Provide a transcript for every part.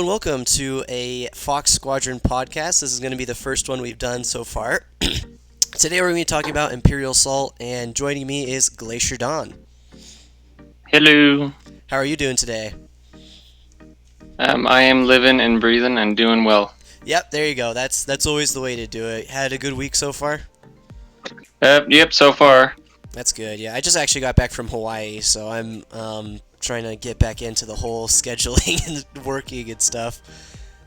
and welcome to a Fox Squadron podcast. This is going to be the first one we've done so far. Today we're going to be talking about Imperial Assault, and joining me is Glacier Dawn. Hello. How are you doing today? I am living and breathing and doing well. Yep, there you go. That's always the way to do it. Had a good week so far? Yep, so far. That's good, yeah. I just actually got back from Hawaii, so I'm trying to get back into the whole scheduling and working and stuff.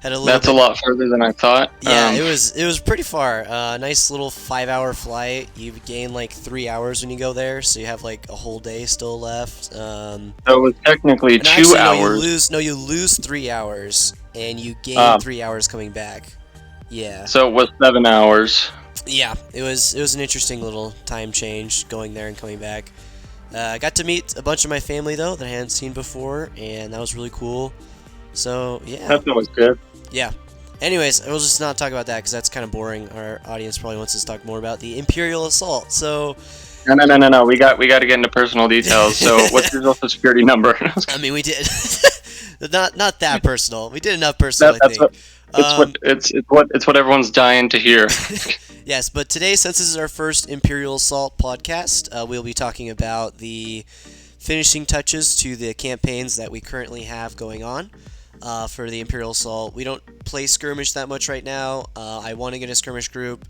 Had a That's a lot further than I thought. Yeah, it was pretty far. Nice little 5-hour flight. You gain like 3 hours when you go there, so you have like a whole day still left. So it was technically 2 actually, hours. No, you lose 3 hours, and you gain 3 hours coming back. Yeah. So it was 7 hours. Yeah, it was an interesting little time change going there and coming back. I got to meet a bunch of my family though that I hadn't seen before, and that was really cool. So yeah. That was good. Yeah. Anyways, we'll just not talk about that because that's kind of boring. Our audience probably wants us to talk more about the Imperial Assault. So. No. We got to get into personal details. So what's your social security number? I mean, we did. not that personal. We did enough personal. I think. It's what everyone's dying to hear. Yes, but today, since this is our first Imperial Assault podcast, we'll be talking about the finishing touches to the campaigns that we currently have going on for the Imperial Assault. We don't play skirmish that much right now. I want to get a skirmish group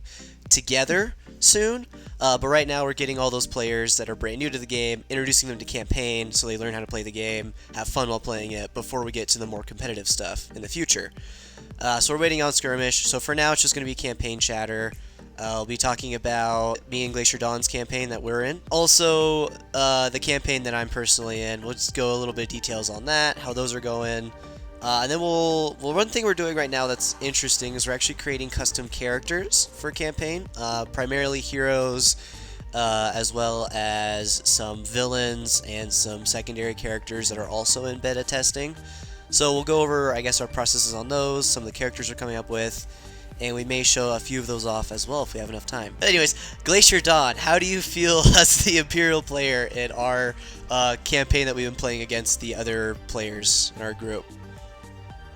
together soon, but right now we're getting all those players that are brand new to the game, introducing them to campaign so they learn how to play the game, have fun while playing it before we get to the more competitive stuff in the future. So we're waiting on skirmish. So for now, it's just going to be campaign chatter. I'll be talking about me and Glacier Dawn's campaign that we're in. Also, the campaign that I'm personally in. We'll just go a little bit of details on that, how those are going. And then one thing we're doing right now that's interesting is we're actually creating custom characters for campaign, primarily heroes, as well as some villains and some secondary characters that are also in beta testing. So we'll go over, I guess, our processes on those, some of the characters we're coming up with, and we may show a few of those off as well if we have enough time. But anyways, Glacier Dawn, how do you feel as the Imperial player in our campaign that we've been playing against the other players in our group?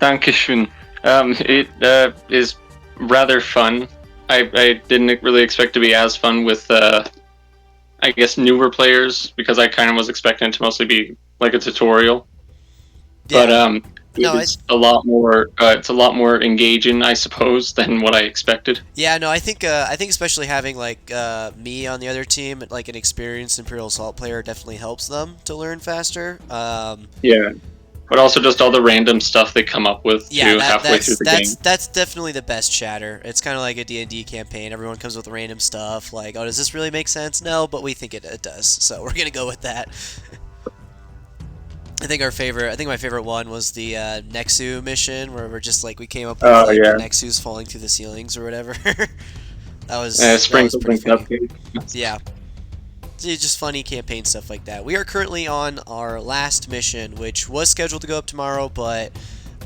Dankeschön. It is rather fun. I didn't really expect to be as fun with, I guess, newer players, because I kind of was expecting it to mostly be like a tutorial. Yeah. But it's a lot more. It's a lot more engaging, I suppose, than what I expected. Yeah, no, I think especially having like me on the other team, like an experienced Imperial Assault player, definitely helps them to learn faster. Yeah, but also just all the random stuff they come up with halfway through the game. That's definitely the best chatter. It's kind of like a D&D campaign. Everyone comes with random stuff like, oh, does this really make sense? No, but we think it does, so we're gonna go with that. I think my favorite one was the Nexu mission where we're just like we came up with the Nexus falling through the ceilings or whatever. that was pretty funny. Yeah. It's just funny campaign stuff like that. We are currently on our last mission, which was scheduled to go up tomorrow, but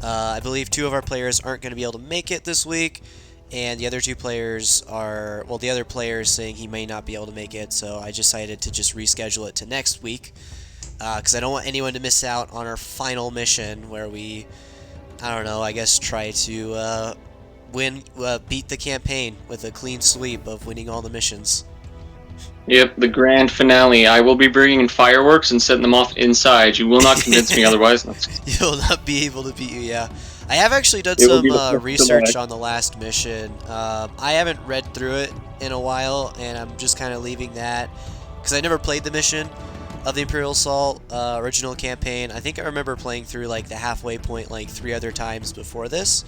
I believe 2 of our players aren't going to be able to make it this week, and the other 2 players the other player is saying he may not be able to make it, so I decided to just reschedule it to next week. Because I don't want anyone to miss out on our final mission where we, I don't know, I guess try to beat the campaign with a clean sweep of winning all the missions. Yep, the grand finale. I will be bringing in fireworks and setting them off inside. You will not convince me otherwise. You'll not be able to beat you, yeah. I have actually done some research on the last mission. I haven't read through it in a while, and I'm just kind of leaving that because I never played the mission of the Imperial Assault original campaign. I think I remember playing through like the halfway point like 3 other times before this,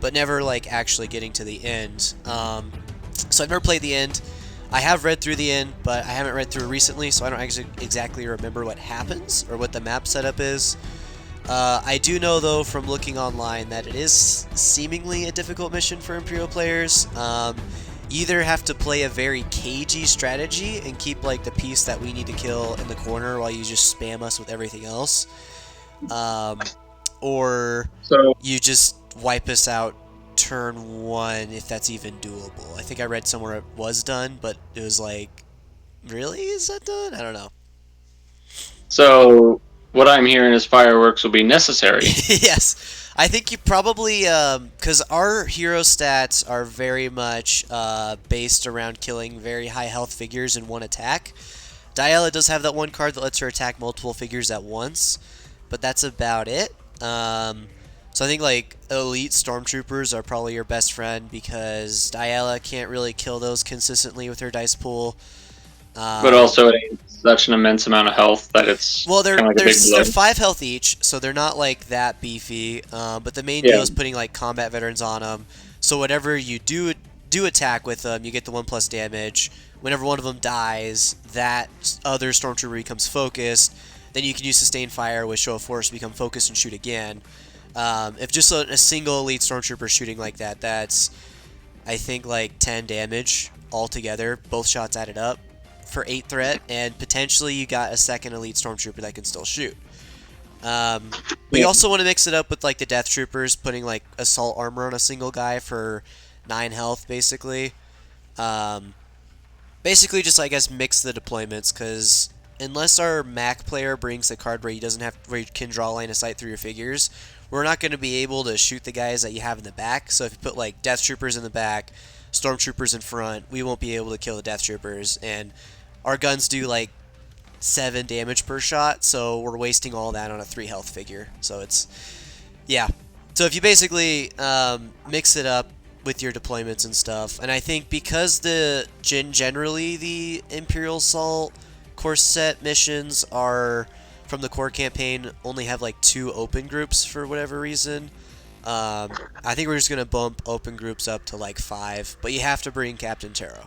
but never like actually getting to the end. So I've never played the end. I have read through the end, but I haven't read through recently, so I don't actually exactly remember what happens or what the map setup is. I do know though from looking online that it is seemingly a difficult mission for Imperial players. You either have to play a very cagey strategy and keep like the piece that we need to kill in the corner while you just spam us with everything else, or you just wipe us out turn 1 if that's even doable. I think I read somewhere it was done, but it was like, really? Is that done? I don't know. So what I'm hearing is fireworks will be necessary. Yes. I think you probably, because our hero stats are very much based around killing very high health figures in one attack. Diala does have that one card that lets her attack multiple figures at once, but that's about it. So I think like elite stormtroopers are probably your best friend because Diala can't really kill those consistently with her dice pool. But Um, also, it ain't such an immense amount of health that it's well, kind of like a big they're blow. 5 health each, so they're not like that beefy. But the main deal Yeah. is putting like combat veterans on them. So whatever you do attack with them, you get the 1+ damage. Whenever one of them dies, that other stormtrooper becomes focused. Then you can use sustained fire with show of force to become focused and shoot again. If just a single elite stormtrooper shooting like that, that's I think like 10 damage altogether, both shots added up for 8 threat, and potentially you got a second elite stormtrooper that can still shoot. But you Yeah. also want to mix it up with like the death troopers, putting like assault armor on a single guy for 9 health, basically. Um, Basically, just I guess mix the deployments, because unless our Mac player brings the card where you can draw line of sight through your figures, we're not going to be able to shoot the guys that you have in the back. So if you put like death troopers in the back, stormtroopers in front, we won't be able to kill the death troopers, and our guns do like 7 damage per shot, so we're wasting all that on a 3 health figure. So it's, yeah. So if you basically mix it up with your deployments and stuff, and I think because generally the Imperial Assault core set missions are from the core campaign only have like 2 open groups for whatever reason. I think we're just gonna bump open groups up to like 5, but you have to bring Captain Taro.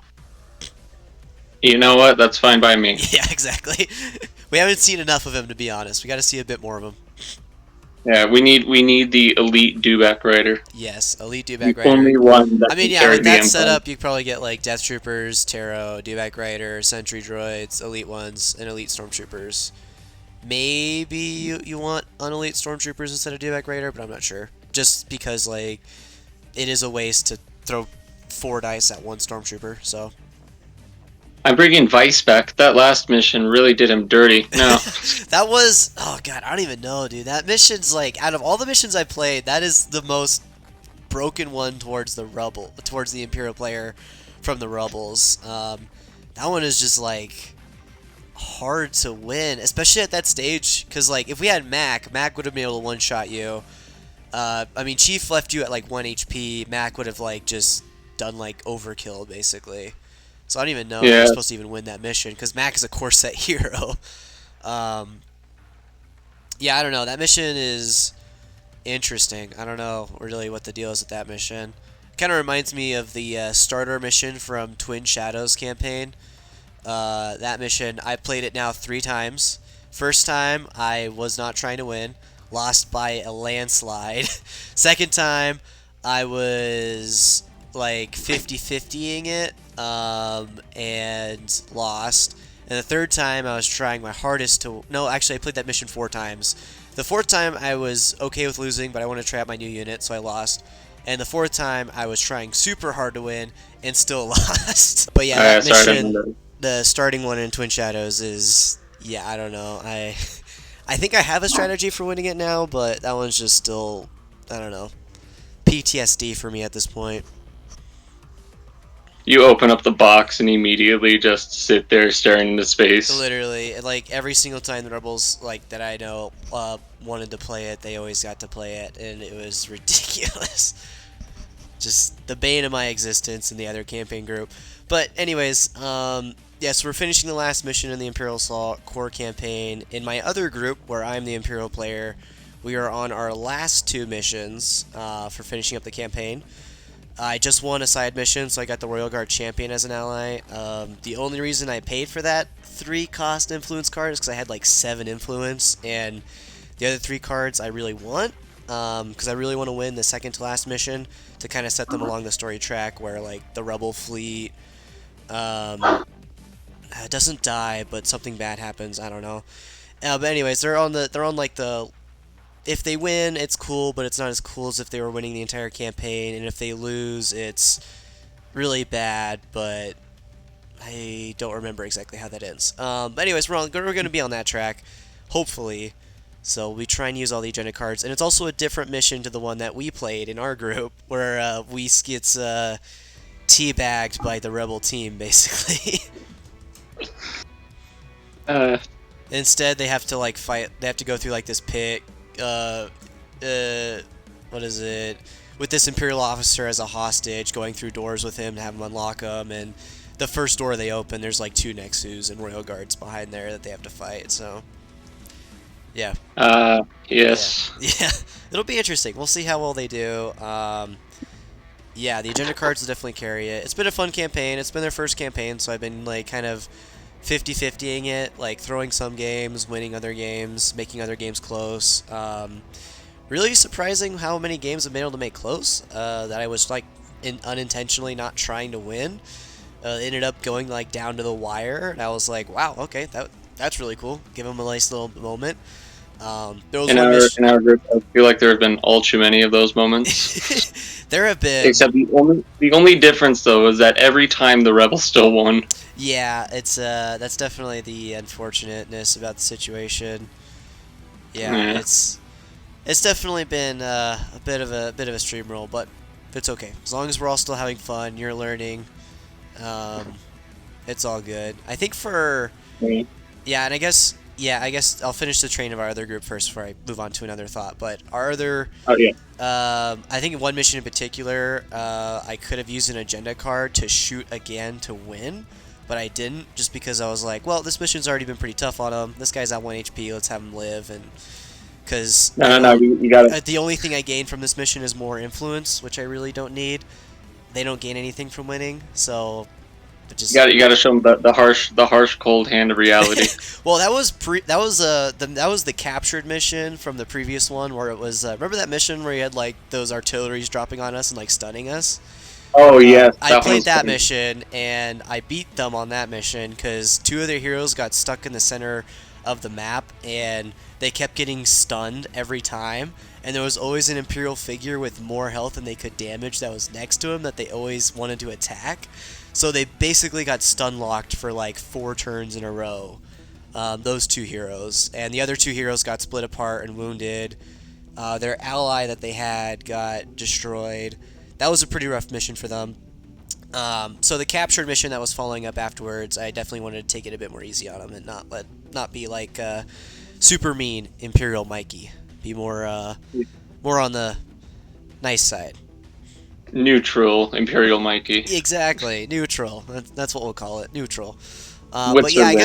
You know what? That's fine by me. Yeah, exactly. We haven't seen enough of him, to be honest. We got to see a bit more of him. Yeah, we need the elite dewback rider. Yes, elite The dewback rider. only one that I mean, can yeah, carry with the that Empire. setup, you could probably get like Death Troopers, Taro, dewback rider, Sentry droids, elite ones, and elite stormtroopers. Maybe you want unelite stormtroopers instead of dewback rider, but I'm not sure. Just because like it is a waste to throw 4 dice at one stormtrooper. So I'm bringing Vice back. That last mission really did him dirty. No. that was, oh god, I don't even know, dude. That mission's like, out of all the missions I played, that is the most broken one towards the Imperial player from the Rebels. That one is just like hard to win, especially at that stage, because like if we had Mac would have been able to one-shot you. I mean, Chief left you at like 1 HP. Mac would have like just done like overkill basically. So I don't even know if you're Yeah. supposed to even win that mission, because Mac is a core set hero. Um, yeah, I don't know. That mission is interesting. I don't know really what the deal is with that mission. Kind of reminds me of the starter mission from Twin Shadows campaign. That mission, I played it now 3 times. First time, I was not trying to win. Lost by a landslide. Second time, I was like 50-50ing it and lost. And the third time, I was trying my hardest to... No, actually, I played that mission 4 times. The fourth time, I was okay with losing, but I wanted to try out my new unit, so I lost. And the fourth time, I was trying super hard to win and still lost. But yeah, that Sorry, I mission, remember. the starting one in Twin Shadows is... Yeah, I don't know. I think I have a strategy for winning it now, but that one's just still... I don't know. PTSD for me at this point. You open up the box and immediately just sit there staring into space. Literally, like every single time the Rebels, like that I know, wanted to play it, they always got to play it, and it was ridiculous. Just the bane of my existence in the other campaign group. But anyways, yeah, so we're finishing the last mission in the Imperial Assault core campaign. In my other group, where I'm the Imperial player, we are on our last 2 missions for finishing up the campaign. I just won a side mission, so I got the Royal Guard Champion as an ally. The only reason I paid for that 3 cost influence card is because I had like 7 influence, and the other 3 cards I really want, because I really want to win the second to last mission to kind of set them along the story track where like the Rebel fleet doesn't die, but something bad happens. I don't know. But anyways, they're on like the... If they win, it's cool, but it's not as cool as if they were winning the entire campaign. And if they lose, it's really bad, but I don't remember exactly how that ends. But anyways, we're going to be on that track, hopefully. So we try and use all the agenda cards, and it's also a different mission to the one that we played in our group, where we gets teabagged by the rebel team, basically. Uh, Instead, they have to like fight. They have to go through like this pit. Uh, what is it? With this Imperial officer as a hostage, going through doors with him to have him unlock them, and the first door they open, there's like 2 Nexus and Royal Guards behind there that they have to fight. So, yeah. yes. Yeah, it'll be interesting. We'll see how well they do. Yeah, the agenda cards will definitely carry it. It's been a fun campaign. It's been their first campaign, so I've been like kind of 50-50ing it, like throwing some games, winning other games, making other games close. Really surprising how many games I've been able to make close. That I was like unintentionally not trying to win. Ended up going like down to the wire, and I was like, wow, okay, that's really cool. Give them a nice little moment. There was In our group, I feel like there have been all too many of those moments. There have been. Except the only difference though is that every time the rebels still won. Yeah, it's that's definitely the unfortunateness about the situation. Yeah, it's definitely been a bit of a streamroll, but it's okay as long as we're all still having fun. You're learning. It's all good. I think for yeah, and I guess I'll finish the train of our other group first before I move on to another thought. But our other, I think one mission in particular, I could have used an agenda card to shoot again to win, but I didn't, just because I was like, well, this mission's already been pretty tough on him. This guy's at 1 HP. Let's have him live, and because you got it. The only thing I gain from this mission is more influence, which I really don't need. They don't gain anything from winning, so. Just, you got to show them the harsh cold hand of reality. Well, that was the captured mission from the previous one, where it was remember that mission where you had like those artilleries dropping on us and like stunning us. Oh yeah, I played that mission and I beat them on that mission because 2 of their heroes got stuck in the center of the map and they kept getting stunned every time. And there was always an Imperial figure with more health than they could damage that was next to him that they always wanted to attack. So they basically got stun locked for like 4 turns in a row. Those 2 heroes. And the other 2 heroes got split apart and wounded. Their ally that they had got destroyed. That was a pretty rough mission for them. So the captured mission that was following up afterwards, I definitely wanted to take it a bit more easy on them and not be like super mean Imperial Mikey. Be more on the nice side. Neutral Imperial Mikey. Exactly, neutral. That's what we'll call it, neutral. But yeah, I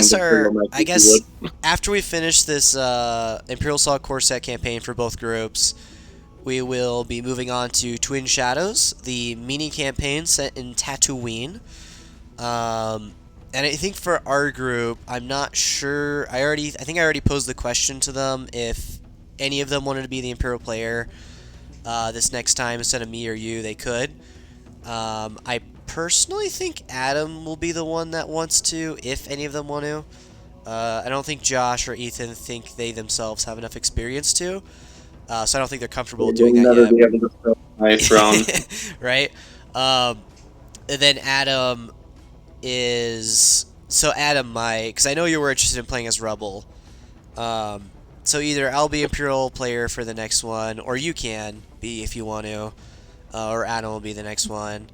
guess after we finish this Imperial Assault Core Set campaign for both groups, we will be moving on to Twin Shadows, the mini campaign set in Tatooine. And I think for our group, I'm not sure. I think I already posed the question to them if any of them wanted to be the Imperial player this next time instead of me or you. They could. I personally think Adam will be the one that wants to, if any of them want to. I don't think Josh or Ethan think they themselves have enough experience to. So I don't think they're comfortable doing that yet. Be able to fill my throne. Right? And then Adam is... So Adam might... Because I know you were interested in playing as Rebel. So either I'll be Imperial player for the next one, or you can be if you want to. Or Adam will be the next one.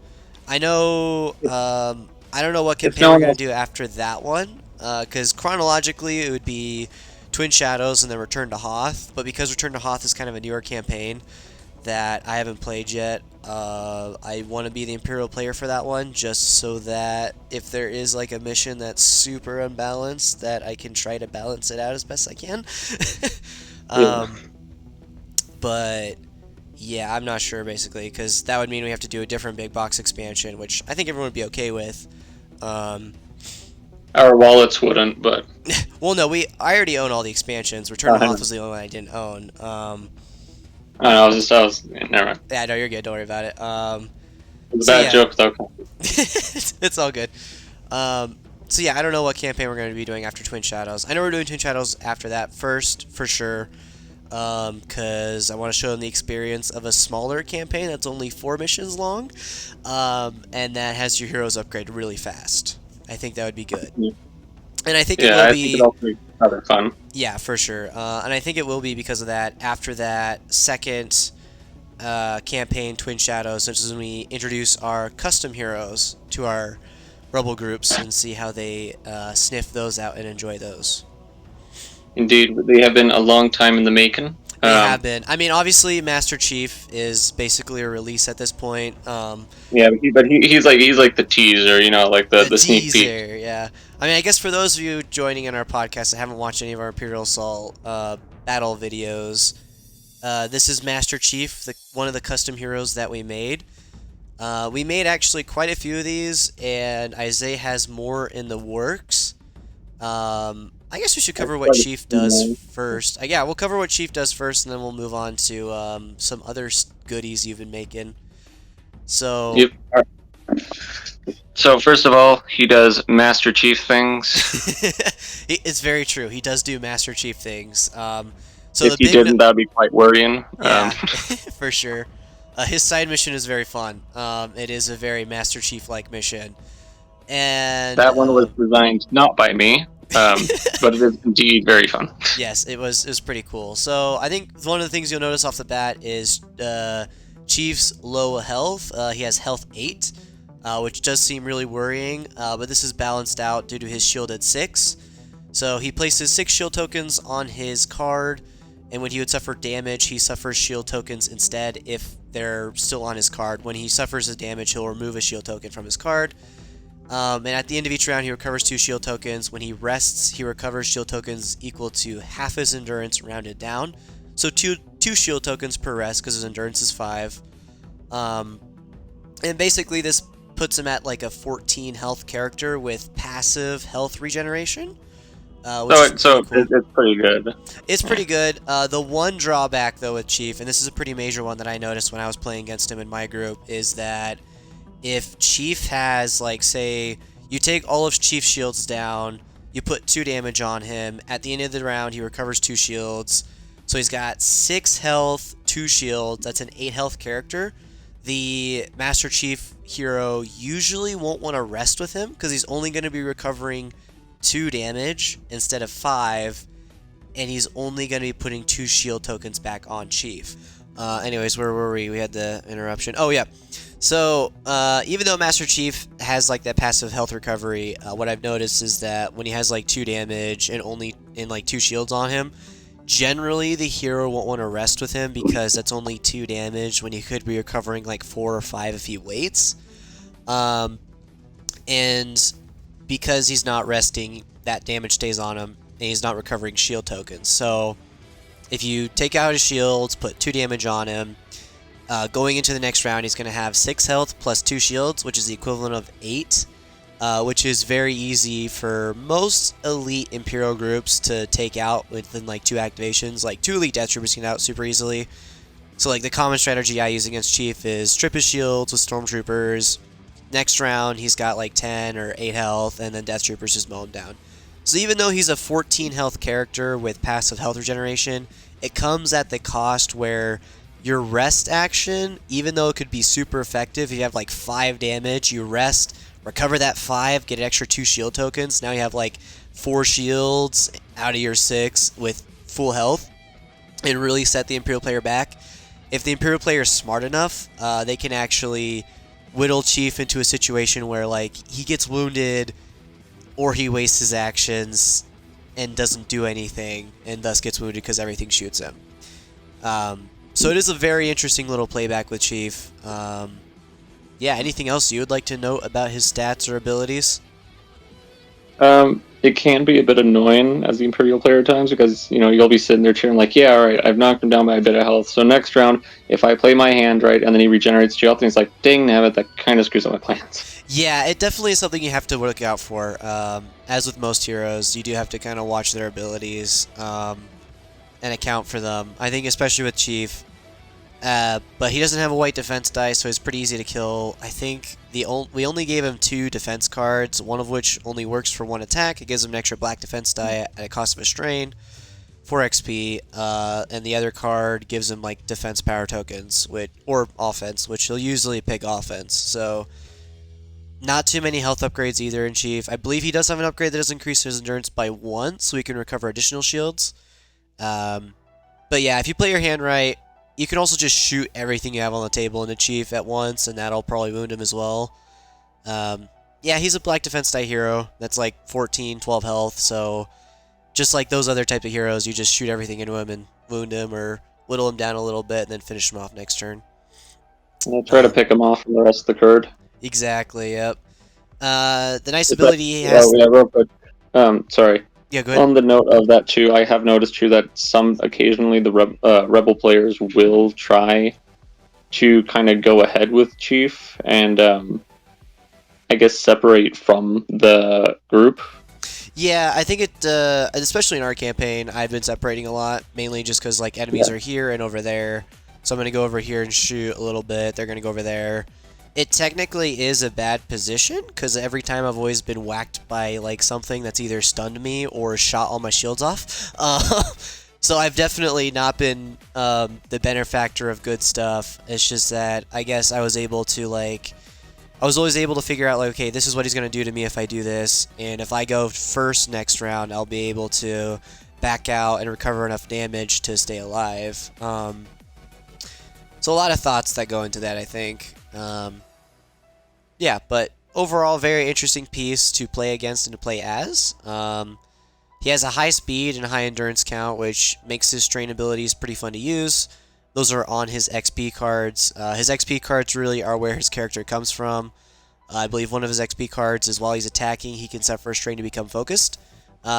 I know... I don't know what campaign we're going to do after that one. Because chronologically it would be Twin Shadows and then Return to Hoth. But because Return to Hoth is kind of a newer campaign that I haven't played yet, I want to be the Imperial player for that one, just so that if there is like a mission that's super unbalanced, that I can try to balance it out as best I can. But yeah, I'm not sure basically, because that would mean we have to do a different big box expansion, which I think everyone would be okay with. Our wallets wouldn't, but well, no, I already own all the expansions. Return to Hoth was the only one I didn't own. I was never mind. Yeah, no, you're good. Don't worry about it. It was a bad joke, though. It's all good. So yeah, I don't know what campaign we're going to be doing after Twin Shadows. I know we're doing Twin Shadows after that first, for sure. Because I want to show them the experience of a smaller campaign that's only 4 missions long. And that has your heroes upgrade really fast. I think that would be good. And I think it Yeah, will I think it be, also makes it rather fun. yeah, for sure. And I think it will be because of that. After that second campaign, Twin Shadows, which is when we introduce our custom heroes to our rebel groups and see how they sniff those out and enjoy those. Indeed, they have been a long time in the making. They have been. I mean, obviously, Master Chief is basically a release at this point. Yeah, he's like the teaser, like The the sneak peek. teaser, yeah. I mean, I guess for those of you joining in our podcast that haven't watched any of our Imperial Assault battle videos, this is Master Chief, one of the custom heroes that we made. We made actually quite a few of these, and Isaiah has more in the works. I guess we should cover what Chief does first. Yeah, we'll cover what Chief does first, and then we'll move on to some other goodies you've been making. So. Yep. So first of all, he does Master Chief things. It's very true. He does do Master Chief things. So If the he big didn't, that would be quite worrying. yeah, for sure. His side mission is very fun. It is a very Master Chief-like mission, and that one was designed not by me, but it is indeed very fun. yes, it was pretty cool. So I think one of the things you'll notice off the bat is Chief's low health. He has health 8, which does seem really worrying, but this is balanced out due to his shield at 6. So he places 6 shield tokens on his card, and when he would suffer damage, he suffers shield tokens instead if they're still on his card. When he suffers a damage, he'll remove a shield token from his card. And at the end of each round, he recovers 2 shield tokens. When he rests, he recovers shield tokens equal to half his endurance rounded down. So two shield tokens per rest because his endurance is 5. And basically this puts him at like a 14 health character with passive health regeneration. So it's pretty good. It's pretty good. The one drawback, though, with Chief, and this is a pretty major one that I noticed when I was playing against him in my group, is that if Chief has, like, say, you take all of Chief's shields down, you put 2 damage on him, at the end of the round, he recovers 2 shields, so he's got 6 health, 2 shields, that's an 8 health character. The Master Chief hero usually won't want to rest with him, because he's only going to be recovering 2 damage instead of 5, and he's only going to be putting 2 shield tokens back on Chief. Anyways, where were we? We had the interruption. Oh, yeah. So, even though Master Chief has, like, that passive health recovery, what I've noticed is that when he has, like, 2 damage and only, and, like, 2 shields on him, generally the hero won't want to rest with him because that's only 2 damage when he could be recovering, like, 4 or 5 if he waits. And because he's not resting, that damage stays on him, and he's not recovering shield tokens. So, if you take out his shields, put 2 damage on him, going into the next round, he's going to have 6 health plus 2 shields, which is the equivalent of 8, which is very easy for most elite Imperial groups to take out within, like, 2 activations. Like, 2 elite Death Troopers can get out super easily. So, like, the common strategy I use against Chief is strip his shields with Stormtroopers. Next round, he's got like 10 or 8 health, and then Death Troopers just mow him down. So even though he's a 14 health character with passive health regeneration, it comes at the cost where your rest action, even though it could be super effective, if you have like 5 damage, you rest, recover that 5, get an extra 2 shield tokens. Now you have like 4 shields out of your 6 with full health, and really set the Imperial player back. If the Imperial player is smart enough, they can actually whittle Chief into a situation where, like, he gets wounded or he wastes his actions and doesn't do anything and thus gets wounded because everything shoots him. So it is a very interesting little playback with Chief. Yeah, anything else you would like to note about his stats or abilities? It can be a bit annoying as the Imperial player at times because, you'll be sitting there cheering like, yeah, alright, I've knocked him down by a bit of health. So next round, if I play my hand right and then he regenerates to health, and he's like, dang nabbit, that kind of screws up my plans. Yeah, it definitely is something you have to look out for. As with most heroes, you do have to kind of watch their abilities and account for them. I think especially with Chief, but he doesn't have a white defense die, so it's pretty easy to kill. I think we only gave him 2 defense cards, one of which only works for 1 attack. It gives him an extra black defense die at a cost of a strain, 4 XP, and the other card gives him like defense power tokens, or offense, which he'll usually pick offense. So Not too many health upgrades either in Chief. I believe he does have an upgrade that does increase his endurance by 1, so he can recover additional shields. But yeah, if you play your hand right, you can also just shoot everything you have on the table into Chief at once, and that'll probably wound him as well. Yeah, he's a black defense die hero that's like 14, 12 health, so just like those other type of heroes, you just shoot everything into him and wound him or whittle him down a little bit and then finish him off next turn. I'll try to pick him off from the rest of the card. Exactly, yep. The nice ability he has... Yeah, real quick. Sorry. Yeah, go ahead. On the note of that too, I have noticed too that occasionally the rebel players will try to kind of go ahead with Chief and I guess separate from the group. Yeah, I think it, especially in our campaign, I've been separating a lot, mainly just because like enemies are here and over there. So I'm going to go over here and shoot a little bit. They're going to go over there. It technically is a bad position, because every time I've always been whacked by like something that's either stunned me or shot all my shields off. So I've definitely not been the benefactor of good stuff. It's just that I guess I was able to like... I was always able to figure out, like, okay, this is what he's going to do to me if I do this, and if I go first next round, I'll be able to back out and recover enough damage to stay alive. So a lot of thoughts that go into that, I think. Yeah, but overall, very interesting piece to play against and to play as. He has a high speed and a high endurance count, which makes his strain abilities pretty fun to use. Those are on his XP cards. His XP cards really are where his character comes from. I believe one of his XP cards is while he's attacking, he can set first strain to become focused.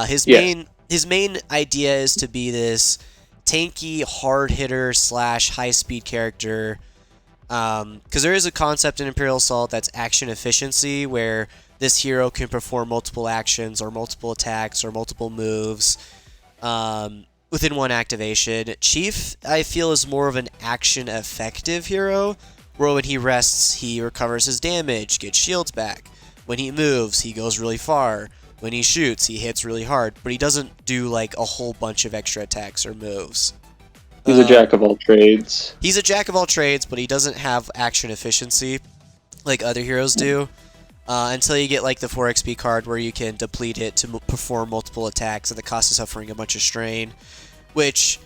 His main idea is to be this tanky, hard hitter / high speed character. Because there is a concept in Imperial Assault that's action efficiency, where this hero can perform multiple actions or multiple attacks or multiple moves. Within one activation. Chief, I feel, is more of an action-effective hero, where when he rests, he recovers his damage, gets shields back. When he moves, he goes really far. When he shoots, he hits really hard, but he doesn't do, like, a whole bunch of extra attacks or moves. He's a jack of all trades. He's a jack of all trades, but he doesn't have action efficiency like other heroes do. Until you get, like, the 4 XP card where you can deplete it to perform multiple attacks at the cost of suffering a bunch of strain, which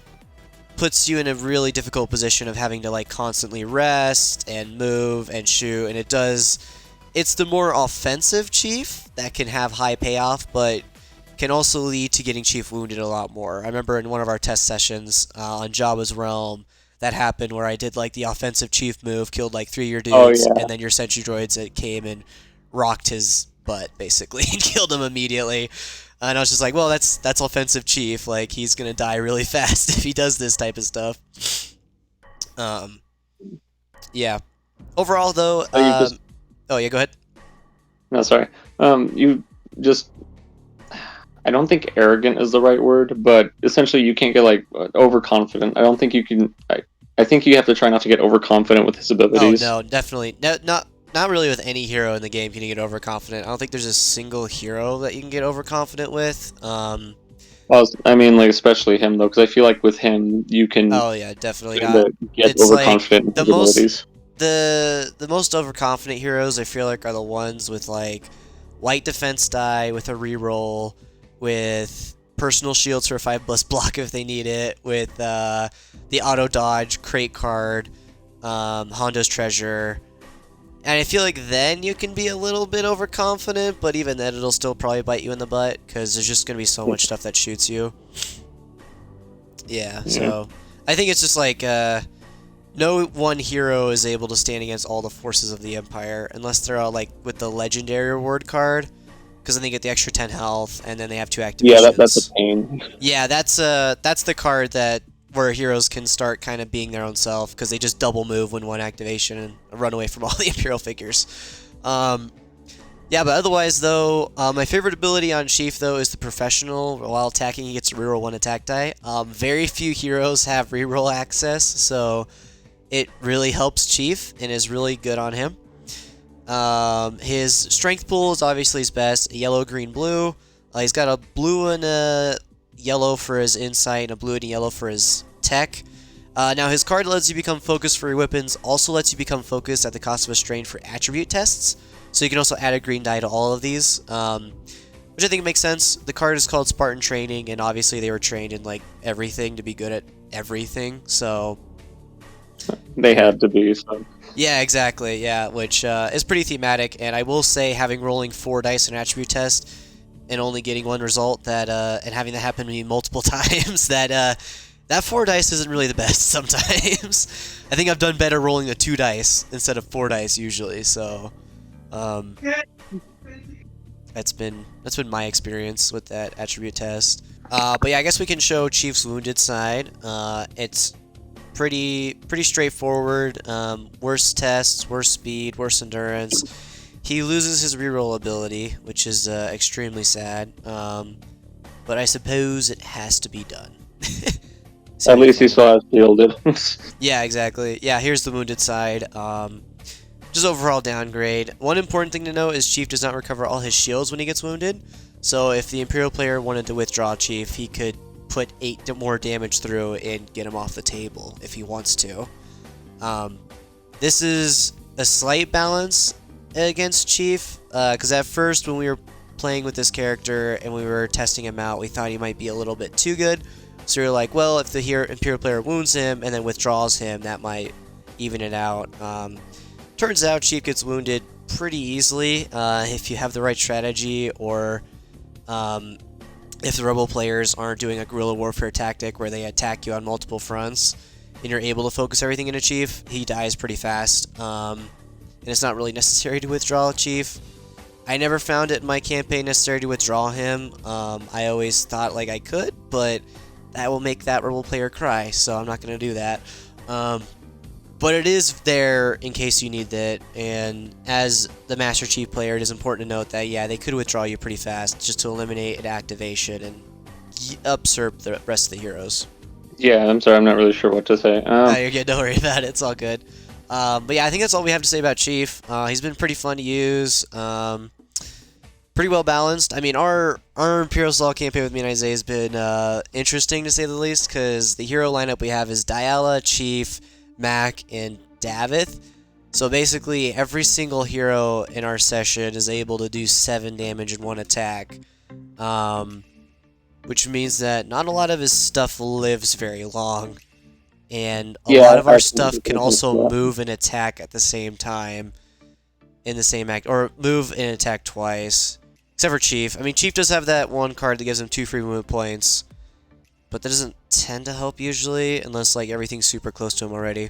puts you in a really difficult position of having to, like, constantly rest and move and shoot, and it's the more offensive Chief that can have high payoff, but can also lead to getting Chief wounded a lot more. I remember in one of our test sessions on Jabba's Realm, that happened where I did, like, the offensive Chief move, killed, like, 3 of your dudes, and then your sentry droids came and rocked his butt, basically, and killed him immediately. And I was just like, well, that's offensive Chief. Like, he's gonna die really fast if he does this type of stuff. Yeah. Overall, though, oh yeah, go ahead. No, sorry. You just... I don't think arrogant is the right word, but essentially you can't get, like, overconfident. I don't think you can... I think you have to try not to get overconfident with his abilities. Oh, no, definitely. Not really with any hero in the game can you get overconfident. I don't think there's a single hero that you can get overconfident with. Well, I mean, like, especially him, though, because I feel like with him, you can... Oh, yeah, definitely not. Get overconfident with his abilities. The most overconfident heroes, I feel like, are the ones with, like, white defense die with a reroll, with personal shields for 5+ block if they need it, with the auto dodge, crate card, Hondo's treasure. And I feel like then you can be a little bit overconfident, but even then it'll still probably bite you in the butt, because there's just going to be so much stuff that shoots you. Yeah, so I think it's just like, no one hero is able to stand against all the forces of the Empire, unless they're all, like, with the legendary reward card, because then they get the extra 10 health, and then they have 2 activations. Yeah, that's a pain. Yeah, that's the card where heroes can start kind of being their own self, because they just double move when one activation and run away from all the Imperial figures. Yeah, but otherwise, though, my favorite ability on Chief, though, is the Professional. While attacking, he gets to reroll 1 attack die. Very few heroes have reroll access, so it really helps Chief and is really good on him. His strength pool is obviously his best. Yellow, green, blue. He's got a blue and a yellow for his insight and a blue and a yellow for his tech. Now his card lets you become focused for your weapons, also lets you become focused at the cost of a strain for attribute tests. So you can also add a green die to all of these, which I think makes sense. The card is called Spartan Training, and obviously they were trained in like everything to be good at everything. So They had to be. So. yeah, exactly. Yeah, which is pretty thematic. And I will say, having rolling 4 dice in an attribute test and only getting one result, that and having that happen to me multiple times, that 4 dice isn't really the best sometimes. I think I've done better rolling the 2 dice instead of 4 dice usually. So that's been my experience with that attribute test. But yeah, I guess we can show Chief's wounded side. It's pretty straightforward. Worse tests, worse speed, worse endurance. He loses his reroll ability, which is extremely sad. But I suppose it has to be done. At least he still has shielded. Yeah, exactly. Yeah, here's the wounded side. Just overall downgrade. One important thing to note is Chief does not recover all his shields when he gets wounded. So if the Imperial player wanted to withdraw Chief, he could put 8 more damage through and get him off the table if he wants to. This is a slight balance against Chief, because at first when we were playing with this character and we were testing him out, we thought he might be a little bit too good. So we were like, well, if the Imperial player wounds him and then withdraws him, that might even it out. Turns out Chief gets wounded pretty easily if you have the right strategy, or if the Rebel players aren't doing a guerrilla warfare tactic where they attack you on multiple fronts and you're able to focus everything in a Chief, he dies pretty fast. And it's not really necessary to withdraw a Chief. I never found it in my campaign necessary to withdraw him. I always thought like I could, but that will make that Rebel player cry, so I'm not going to do that. But it is there in case you need it, and as the Master Chief player, it is important to note that, yeah, they could withdraw you pretty fast just to eliminate an activation and usurp the rest of the heroes. Yeah, I'm sorry, I'm not really sure what to say. You're good, don't worry about it, it's all good. But yeah, I think that's all we have to say about Chief. He's been pretty fun to use, pretty well balanced. I mean, our Imperial Assault campaign with me and Isaiah has been interesting to say the least, because the hero lineup we have is Diala, Chief, Mac, and Davith. So basically every single hero in our session is able to do 7 damage in one attack, which means that not a lot of his stuff lives very long, and a lot of our stuff can also move and attack at the same time in the same act, or move and attack twice, except for Chief. I mean, Chief does have that one card that gives him 2 free movement points, but that doesn't tend to help usually, unless like everything's super close to him already.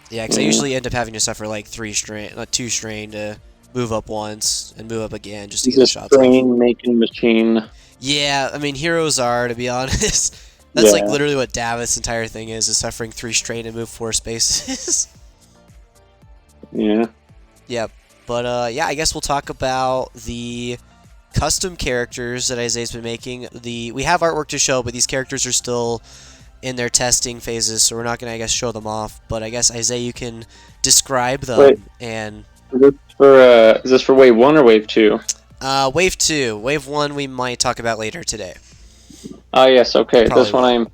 Yeah, because I usually end up having to suffer like 2 strain to move up once and move up again just to get the shots off. Strain-making machine. Yeah, I mean, heroes are, to be honest. That's like literally what Davith's entire thing is suffering 3 strain and move 4 spaces. Yeah. Yep. But yeah, I guess we'll talk about the custom characters that Isaiah's been making. We have artwork to show, but these characters are still in their testing phases, so we're not going to, I guess, show them off. But I guess, Isaiah, you can describe them. Wait, and is this for Wave 1 or Wave 2? Wave 2. Wave 1 we might talk about later today. Ah, yes, okay. Probably this one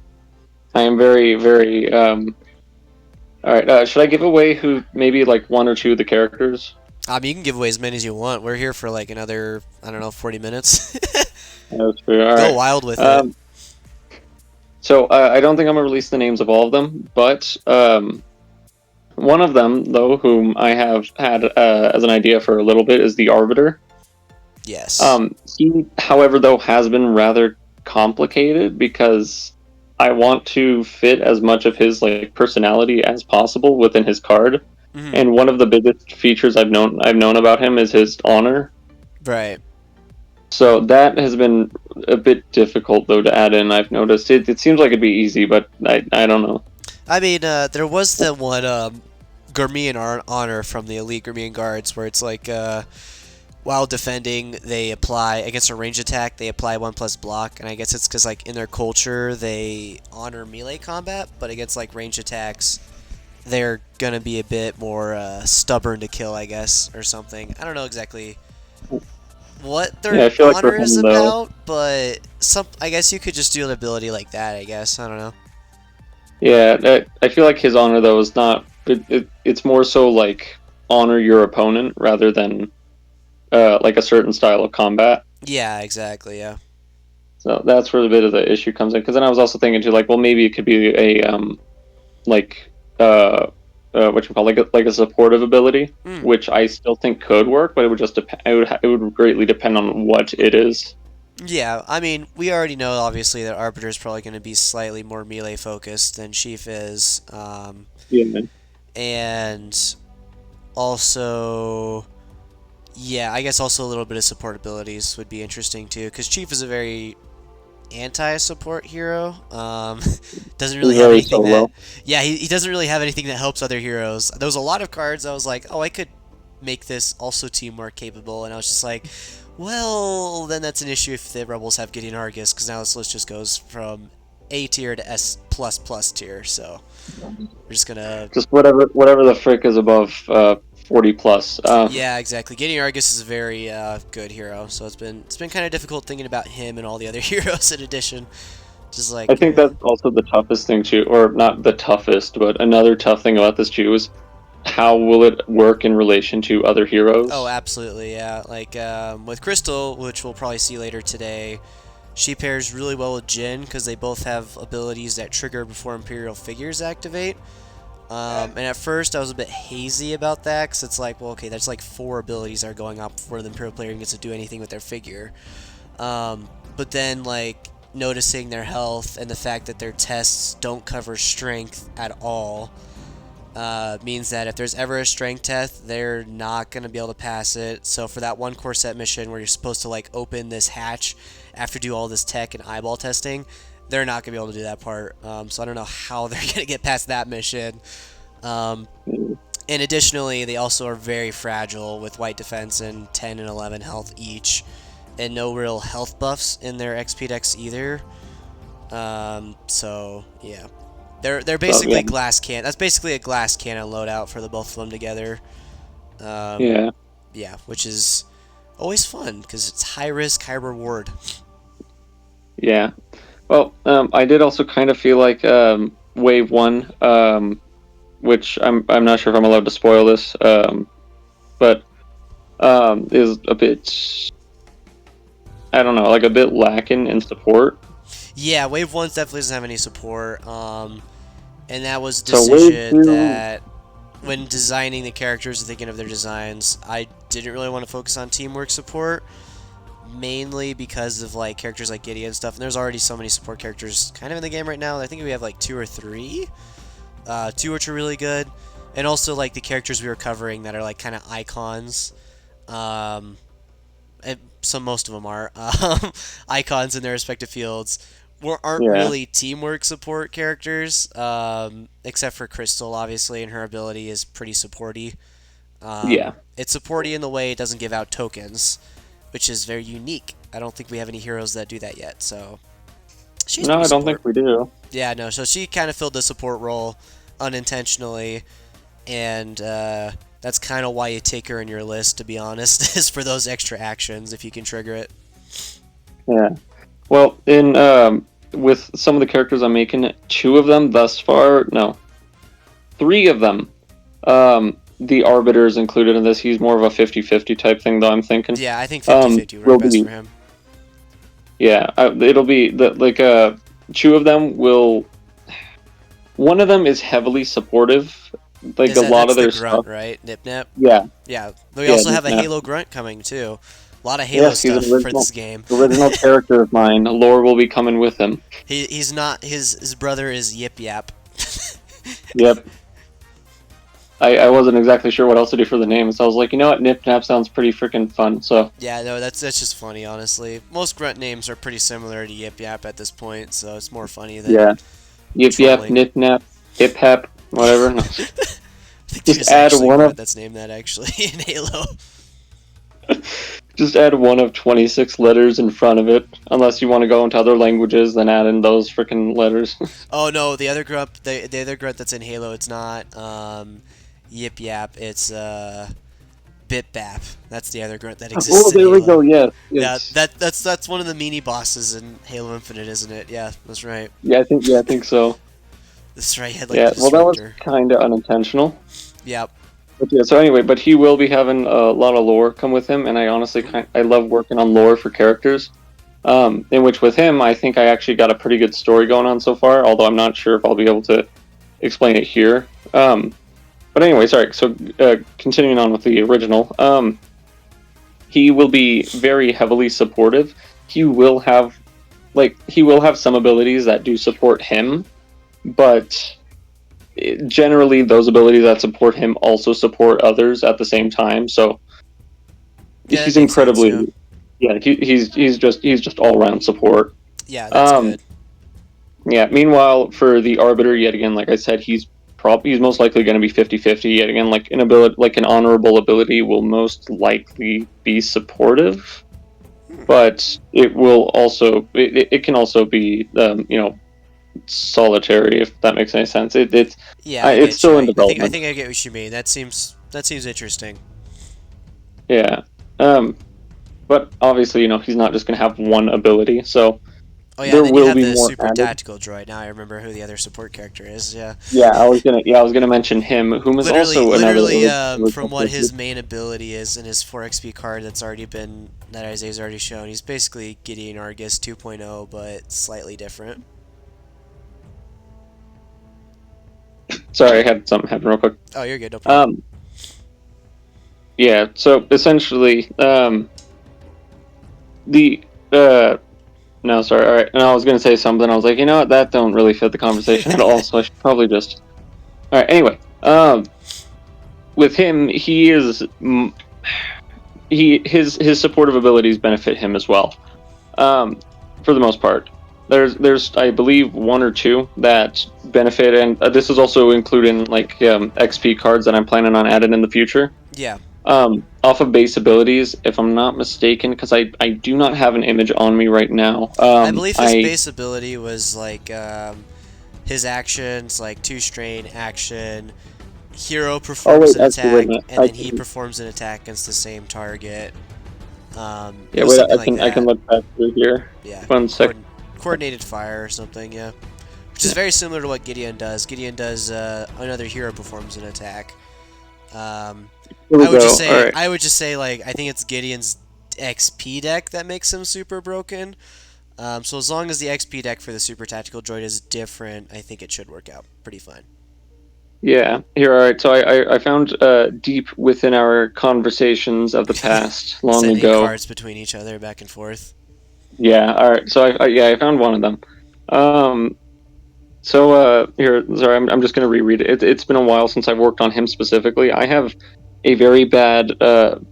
I am very, very, Alright, should I give away who, maybe like 1 or 2 of the characters? You can give away as many as you want. We're here for like another, I don't know, 40 minutes. That's true. All Go right. wild with it. So I don't think I'm gonna release the names of all of them, but one of them, though, whom I have had as an idea for a little bit, is the Arbiter. Yes. He, however, though, has been rather complicated because I want to fit as much of his like personality as possible within his card. Mm-hmm. And one of the biggest features I've known about him is his honor. Right. So that has been a bit difficult, though, to add in. I've noticed it seems like it'd be easy, but I don't know. I mean, there was the one Gurmian honor from the Elite Gurmian Guards where it's like while defending, they apply against a range attack. They apply 1+ block, and I guess it's because like in their culture they honor melee combat, but against like range attacks, they're gonna be a bit more stubborn to kill, I guess, or something. I don't know exactly what their honor is about, but I guess you could just do an ability like that, I guess. I don't know. Yeah, I feel like his honor, though, is not... It's more so, like, honor your opponent rather than like a certain style of combat. Yeah, exactly. Yeah. So that's where a bit of the issue comes in. Because then I was also thinking too, like, well, maybe it could be a like what you call like a supportive ability, Mm. which I still think could work, but it would just depend. It would greatly depend on what it is. Yeah, I mean, we already know obviously that Arbiter is probably going to be slightly more melee focused than Chief is, Yeah. and also, yeah, I guess also a little bit of support abilities would be interesting too, because Chief is a very anti-support hero. Doesn't really He's have very anything that, solo. yeah, he doesn't really have anything that helps other heroes. There was a lot of cards I was like, oh, I could make this also teamwork capable, and I was just like, well, then that's an issue if the rebels have Gideon Argus, because now this list just goes from A tier to S plus plus tier. So we're just gonna, Just whatever the frick is above 40 plus. yeah, exactly. Gideon Argus is a very good hero, so it's been kind of difficult thinking about him and all the other heroes in addition. Just I like, think that's also the toughest thing too, or not the toughest, but another tough thing about this too is how will it work in relation to other oh, heroes? absolutely, yeah. Like with Crystal, which we'll probably see later today, she pairs really well with Jin because they both have abilities that trigger before Imperial figures activate. And at first, I was a bit hazy about that because it's like, well, okay, there's like 4 abilities that are going up before the Imperial player gets to do anything with their figure. But then, like, noticing their health and the fact that their tests don't cover strength at all means that if there's ever a strength test, they're not going to be able to pass it. So for that one core set mission where you're supposed to like open this hatch after do all this tech and eyeball testing, they're not going to be able to do that part. So I don't know how they're going to get past that mission. Um, and additionally, they also are very fragile with white defense and 10 and 11 health each, and no real health buffs in their XP decks either. So yeah, they're So basically yeah, glass can. That's basically a glass cannon loadout for the both of them together. Um, yeah, yeah, which is always fun because it's high risk, high reward. yeah. Well, I did also kind of feel like Wave One, which I'm not sure if I'm allowed to spoil this, but is a bit, I don't know, like a bit lacking in support. Yeah, Wave One definitely doesn't have any support. And that was a So Wave decision Two, that when designing the characters and thinking of their designs, I didn't really want to focus on teamwork support, mainly because of like characters like Gideon and stuff. And there's already so many support characters kind of in the game right now. I think we have like 2 or 3, 2 which are really good, and also like the characters we were covering that are like kind of icons. Um, most of them are icons in their respective fields. Aren't yeah, really teamwork support characters, except for Crystal, obviously, and her ability is pretty supporty. yeah. It's supporty in the way it doesn't give out tokens, which is very unique. I don't think we have any heroes that do that yet, so she's No, pretty I don't think support. we do. Yeah, no, so she kind of filled the support role unintentionally, and that's kind of why you take her in your list, to be honest, is for those extra actions if you can trigger it. Yeah. Well, in with some of the characters I'm making, 2 of them thus far, no, 3 of them. The Arbiter is included in this. He's more of a 50-50 type thing, though, I'm thinking. Yeah, I think 50-50 would Will work best be, for him. yeah, it'll be, like, 2 of them will, one of them is heavily supportive, like, Is a that lot that's of the their grunt, stuff. right? Nip Nap. Yeah, Yeah. We yeah, also have a yeah. Halo grunt coming too. A lot of Halo Yes, he's stuff an for this game. original character of mine. Lore will be coming with him. He's not his brother is Yip Yap. Yep. I wasn't exactly sure what else to do for the name, so I was like, you know what, Nip Nap sounds pretty freaking fun. So Yeah, no, that's just funny, honestly. Most grunt names are pretty similar to Yip Yap at this point, so it's more funny than yeah, Yip Yap, trolling. Nip Nap, Hip Hap, whatever. No. I think Just there's add actually a one grunt of that's named that actually in Halo. just add one of 26 letters in front of it. Unless you want to go into other languages, then add in those freaking letters. Oh no, the other grunt, the other grunt that's in Halo, it's not Yip Yap, it's Bip Bap. That's the other grunt that Oh, exists in there we Halo. go. Yes, Yeah, yes. that's one of the mini bosses in Halo Infinite, isn't it? Yeah, that's right. Yeah, I think so. That's right. He had like Yeah, the well, that was disruptor. kind of unintentional. Yep. But yeah, so anyway, but he will be having a lot of lore come with him, and I honestly I love working on lore for characters. In which with him, I think I actually got a pretty good story going on so far. Although I'm not sure if I'll be able to explain it here. But anyway, sorry. So continuing on with the original, he will be very heavily supportive. He will have some abilities that do support him, but generally those abilities that support him also support others at the same time. So Yeah, that he's makes sense. incredibly, Yeah. yeah, he's just all around support. Yeah, that's Um, good. yeah. Meanwhile, for the Arbiter, yet again, like I said, he's most likely going to be 50-50. Yet again, like an honorable ability will most likely be supportive, Hmm. but it can also be solitary, if that makes any sense. Yeah, I It's get you. still in I development. think I get what you mean. That seems interesting. Yeah. Um, but obviously, he's not just going to have one ability, so Oh yeah, there and then you will have be the more super added. tactical droid. Now I remember who the other support character is. Yeah. I was gonna mention him, whom is Literally, also another literally, original from what his character. main ability is in his 4 XP card that Isaiah's already shown, he's basically Gideon Argus 2.0, but slightly different. Sorry, I had something happen real quick. Oh, you're good, no problem. Um, yeah. So essentially, the no, sorry. All right, and I was gonna say something. I was like, you know what, that don't really fit the conversation at all. So I should probably just. All right. Anyway, with him, his supportive abilities benefit him as well. For the most part. There's I believe one or two that benefit, and this is also including like XP cards that I'm planning on adding in the future. Yeah, Off of base abilities, if I'm not mistaken, because I do not have an image on me right now. I believe his base ability was like his actions, like 2 strain action. Hero Oh performs wait, an actually wait a attack, minute. and then he performs an attack against the same target. It Yeah, was wait, something I like can that. look back through here. Yeah, 1 sec. coordinated fire or something. Yeah, which is Yeah, very similar to what Gideon does. Gideon does another hero performs an attack. here we go. All right. I would just say like I think it's Gideon's XP deck that makes him super broken. So as long as the XP deck for the super tactical droid is different, I think it should work out pretty fine. Yeah, here. All right. So I found deep within our conversations of the past long Sending ago. cards between each other back and forth. Yeah. All right. So I found one of them. Um. So here. Sorry, I'm just gonna reread it. It's been a while since I've worked on him specifically. I have a very bad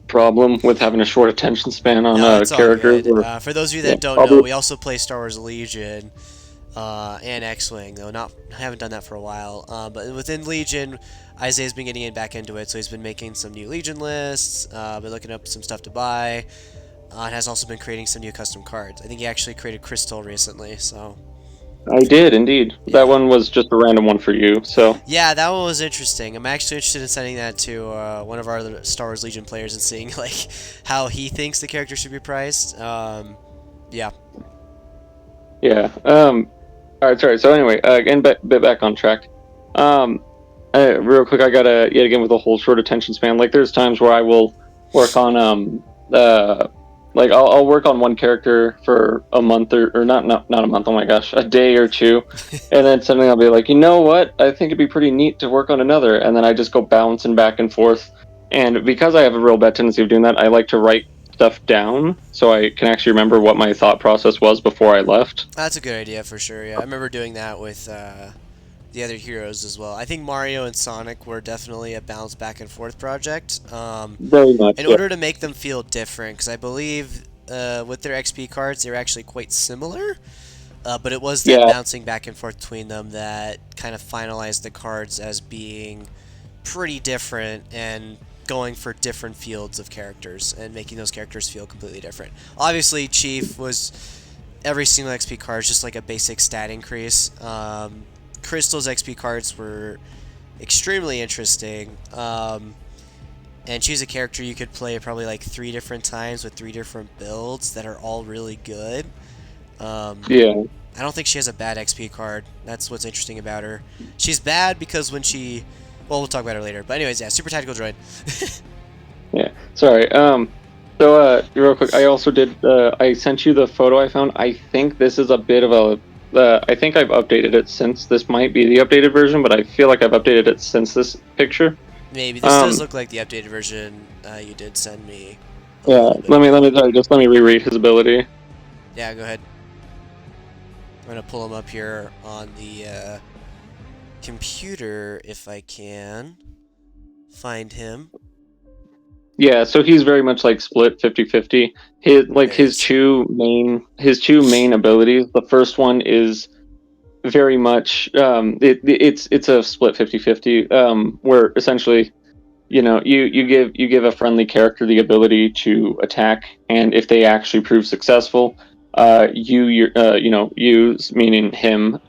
problem with having a short attention span on No, it's all characters. good. For those of you Yeah, that don't know, probably. we also play Star Wars Legion and X-wing. Though not, I haven't done that for a while. But within Legion, Isaiah's been getting back into it, so he's been making some new Legion lists. Been looking up some stuff to buy. And has also been creating some new custom cards. I think he actually created Crystal recently. So I did indeed. That yeah, one was just a random one for you. So yeah, that one was interesting. I'm actually interested in sending that to one of our other Star Wars Legion players and seeing like how he thinks the character should be priced. Yeah. yeah. All right. Sorry. So anyway, getting bit back on track. Um. Real quick, I gotta yet again with the whole short attention span. Like, there's times where I will work on like I'll work on one character for a month or not a month. Oh my gosh, a day or two, and then suddenly I'll be like, you know what? I think it'd be pretty neat to work on another, and then I just go bouncing back and forth. And because I have a real bad tendency of doing that, I like to write stuff down so I can actually remember what my thought process was before I left. That's a good idea for sure. Yeah, I remember doing that with the other heroes as well. I think Mario and Sonic were definitely a bounce back and forth project. Very much, In yeah. order to make them feel different, because I believe with their XP cards they were actually quite similar, but it was that Yeah, bouncing back and forth between them that kind of finalized the cards as being pretty different and going for different fields of characters and making those characters feel completely different. Obviously, Chief was every single XP card is just like a basic stat increase. Crystal's XP cards were extremely interesting. And she's a character you could play probably like 3 different times with 3 different builds that are all really good. yeah. I don't think she has a bad XP card. That's what's interesting about her. She's bad because when she Well, we'll talk about it later. But anyways, yeah, super tactical droid. Yeah. Sorry. Real quick, I also did. I sent you the photo I found. I think this is a bit of a. I think I've updated it since. This might be the updated version, but I feel like I've updated it since this picture. Maybe this does look like the updated version you did send me a Yeah. little bit Let me ago. let me reread his ability. Yeah, go ahead. I'm gonna pull him up here on the computer if I can find him. Yeah, so he's very much like split 50-50. His There he is. his two main abilities. The first one is very much it's a split 50-50 where essentially you give a friendly character the ability to attack, and if they actually prove successful, you meaning him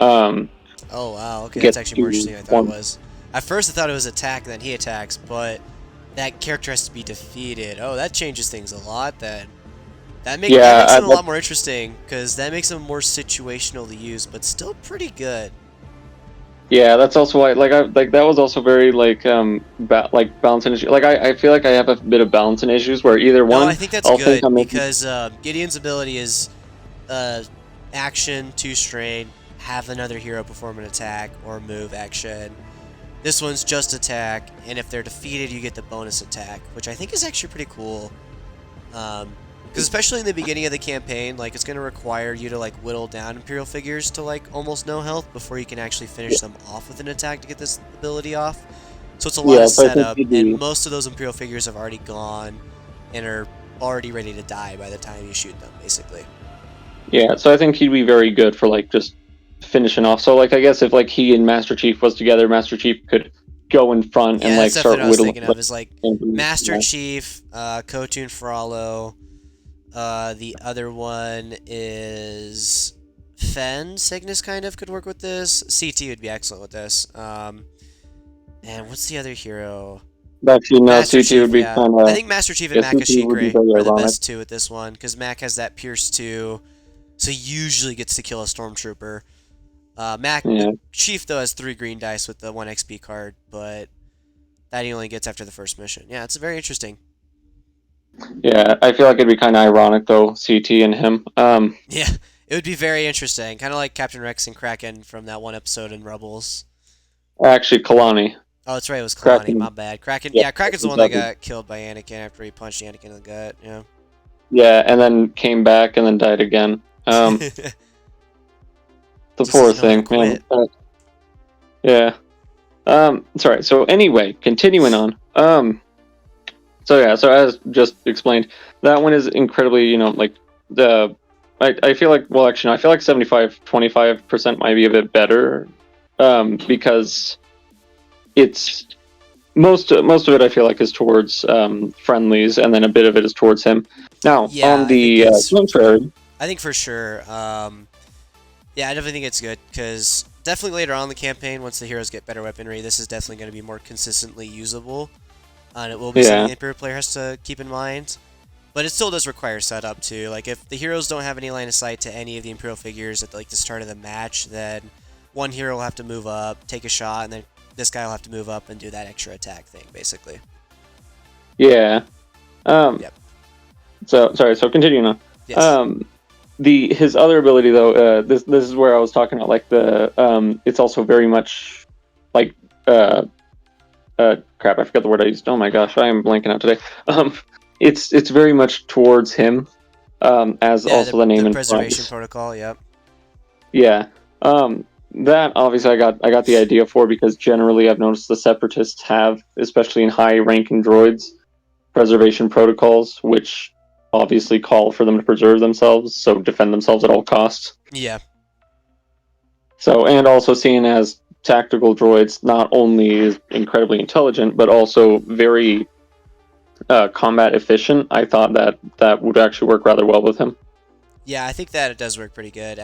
Oh wow, okay, that's gets actually more to interesting than I thought it one. was. At first I thought it was attack and then he attacks, but that character has to be defeated. Oh, that changes things a lot then. That Yeah, makes him a that, lot more interesting, because that makes him more situational to use, but still pretty good. yeah, that's also why like that was also very like balancing issue. Like I feel like I have a bit of balancing issues where either No, I one think that's I'll think good, I'm making. because Gideon's ability is action, 2 strain, have another hero perform an attack or move action. This one's just attack, and if they're defeated, you get the bonus attack, which I think is actually pretty cool. Because especially in the beginning of the campaign, like it's going to require you to like whittle down Imperial figures to like almost no health before you can actually finish them off with an attack to get this ability off. So it's a lot Yeah, of so I think setup, he'd and be. most of those Imperial figures have already gone and are already ready to die by the time you shoot them, basically. Yeah, so I think he'd be very good for like just finishing off. So like I guess if like he and Master Chief was together, Master Chief could go in front and Yeah, that's like definitely start what I was whittling. thinking Like, of. Is like and, Master yeah. Chief, Kotun Frollo. The other one is Fen. Cygnus kind of could work with this. CT would be excellent with this. And what's the other hero? Actually, no, Master CT Chief, would be yeah. kind I of. think Master Chief and Yeah, CT would be Makashikri very are the ironic. best two with this one, because Mac has that Pierce 2, so he usually gets to kill a Stormtrooper. Yeah, Chief, though, has 3 green dice with the 1 XP card, but that he only gets after the first mission. Yeah, it's very interesting. yeah. I feel like it'd be kind of ironic though, CT and him. Yeah, it would be very interesting. Kind of like Captain Rex and Kraken from that one episode in Rebels. Actually, Kalani. Oh, that's right, it was Kalani. My Kraken. bad. Kraken. Yeah, Yeah, Kraken's the one that got killed by Anakin after he punched Anakin in the gut. Yeah. yeah, and then came back and then died again. The Just poor doesn't know how to thing, man. quit. Yeah. Sorry. So anyway, continuing on. So yeah. So as just explained, that one is incredibly, like the. I feel like, well, actually, no, I feel like 25% might be a bit better, because it's most of it I feel like is towards friendlies, and then a bit of it is towards him. Now Yeah, on the contrary, I think for sure. Yeah, I definitely think it's good, because definitely later on in the campaign, once the heroes get better weaponry, this is definitely going to be more consistently usable, and it will be something yeah, the Imperial player has to keep in mind. But it still does require setup too. Like if the heroes don't have any line of sight to any of the Imperial figures at like the start of the match, then one hero will have to move up, take a shot, and then this guy will have to move up and do that extra attack thing, basically. yeah. Um, Yep. so sorry. So continuing on. Yes. The his other ability though, this is where I was talking about like the it's also very much like uh crap, I forgot the word I used. Oh my gosh, I am blanking out today. It's very much towards him, as Yeah, also the the name preservation implies. protocol. Yep. Yeah. That obviously I got the idea for, because generally I've noticed the separatists have, especially in high ranking droids, preservation protocols, which obviously call for them to preserve themselves, so defend themselves at all costs. Yeah. So, and also seen as tactical droids, not only is incredibly intelligent, but also very combat efficient. I thought that that would actually work rather well with him. Yeah, I think that it does work pretty good.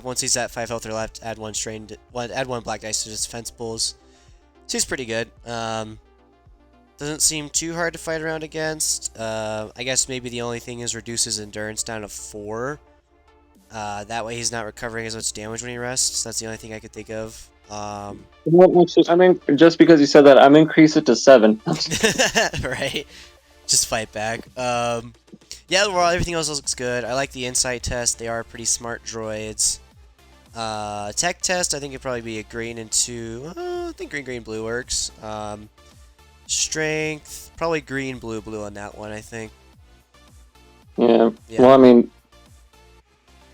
Once he's at 5 health or left, add add 1 black dice to his defense pools. Seems pretty good. Doesn't seem too hard to fight around against. I guess maybe the only thing is reduce his endurance down to 4. That way he's not recovering as much damage when he rests. That's the only thing I could think of. I mean, just because you said that, I'm increase it to 7. Right? Just fight back. Yeah, overall, everything else looks good. I like the insight test. They are pretty smart droids. Tech test, I think it'd probably be a green and 2. I think green, green, blue works. Strength, probably green, blue, blue on that one, I think. Yeah. Yeah. Well, I mean,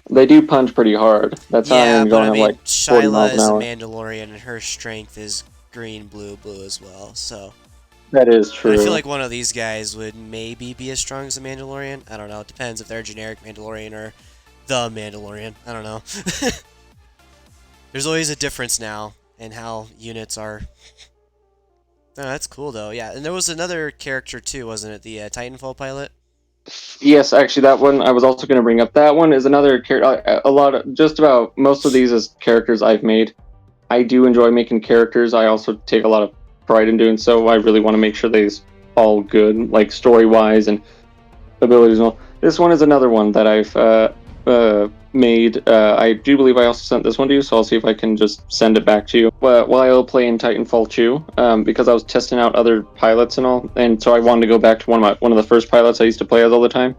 they do punch pretty hard. That's not Yeah, even but going I at mean, like 40 miles Shyla an is a hour. Mandalorian, and her strength is green, blue, blue as well. So, That is and I feel true. like one of these guys would maybe be as strong as a Mandalorian. I don't know. It depends if they're a generic Mandalorian or the Mandalorian. I don't know. There's always a difference now in how units are. Oh, that's cool though. Yeah, and there was another character too, wasn't it? The Titanfall pilot. Yes, actually, that one I was also going to bring up. That one is another character. A lot of just about most of these is characters I've made. I do enjoy making characters. I also take a lot of pride in doing so. I really want to make sure they're all good, like story wise and abilities and all. This one is another one that I've made. I do believe I also sent this one to you, so I'll see if I can just send it back to you. While playing Titanfall 2, because I was testing out other pilots and all, and so I wanted to go back to one of the first pilots I used to play as all the time.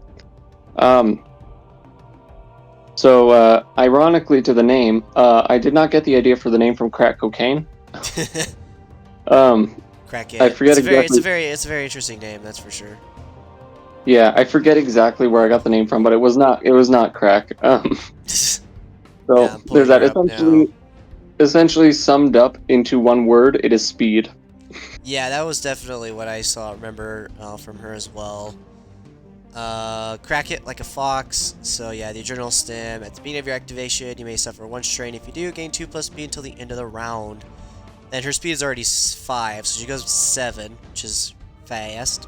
Ironically to the name, I did not get the idea for the name from crack cocaine. Crack I it. forget exactly. It's a very interesting name, that's for sure. Yeah, I forget exactly where I got the name from, but it was not crack. Yeah, I'm There's pulling that. her up now. Essentially summed up into one word, it is speed. Yeah, that was definitely what I saw. Remember from her as well. Crack it like a fox. So yeah, the adrenal stem. At the beginning of your activation, you may suffer 1 strain. If you do, gain 2 plus speed until the end of the round. And her speed is already 5, so she goes 7, which is fast.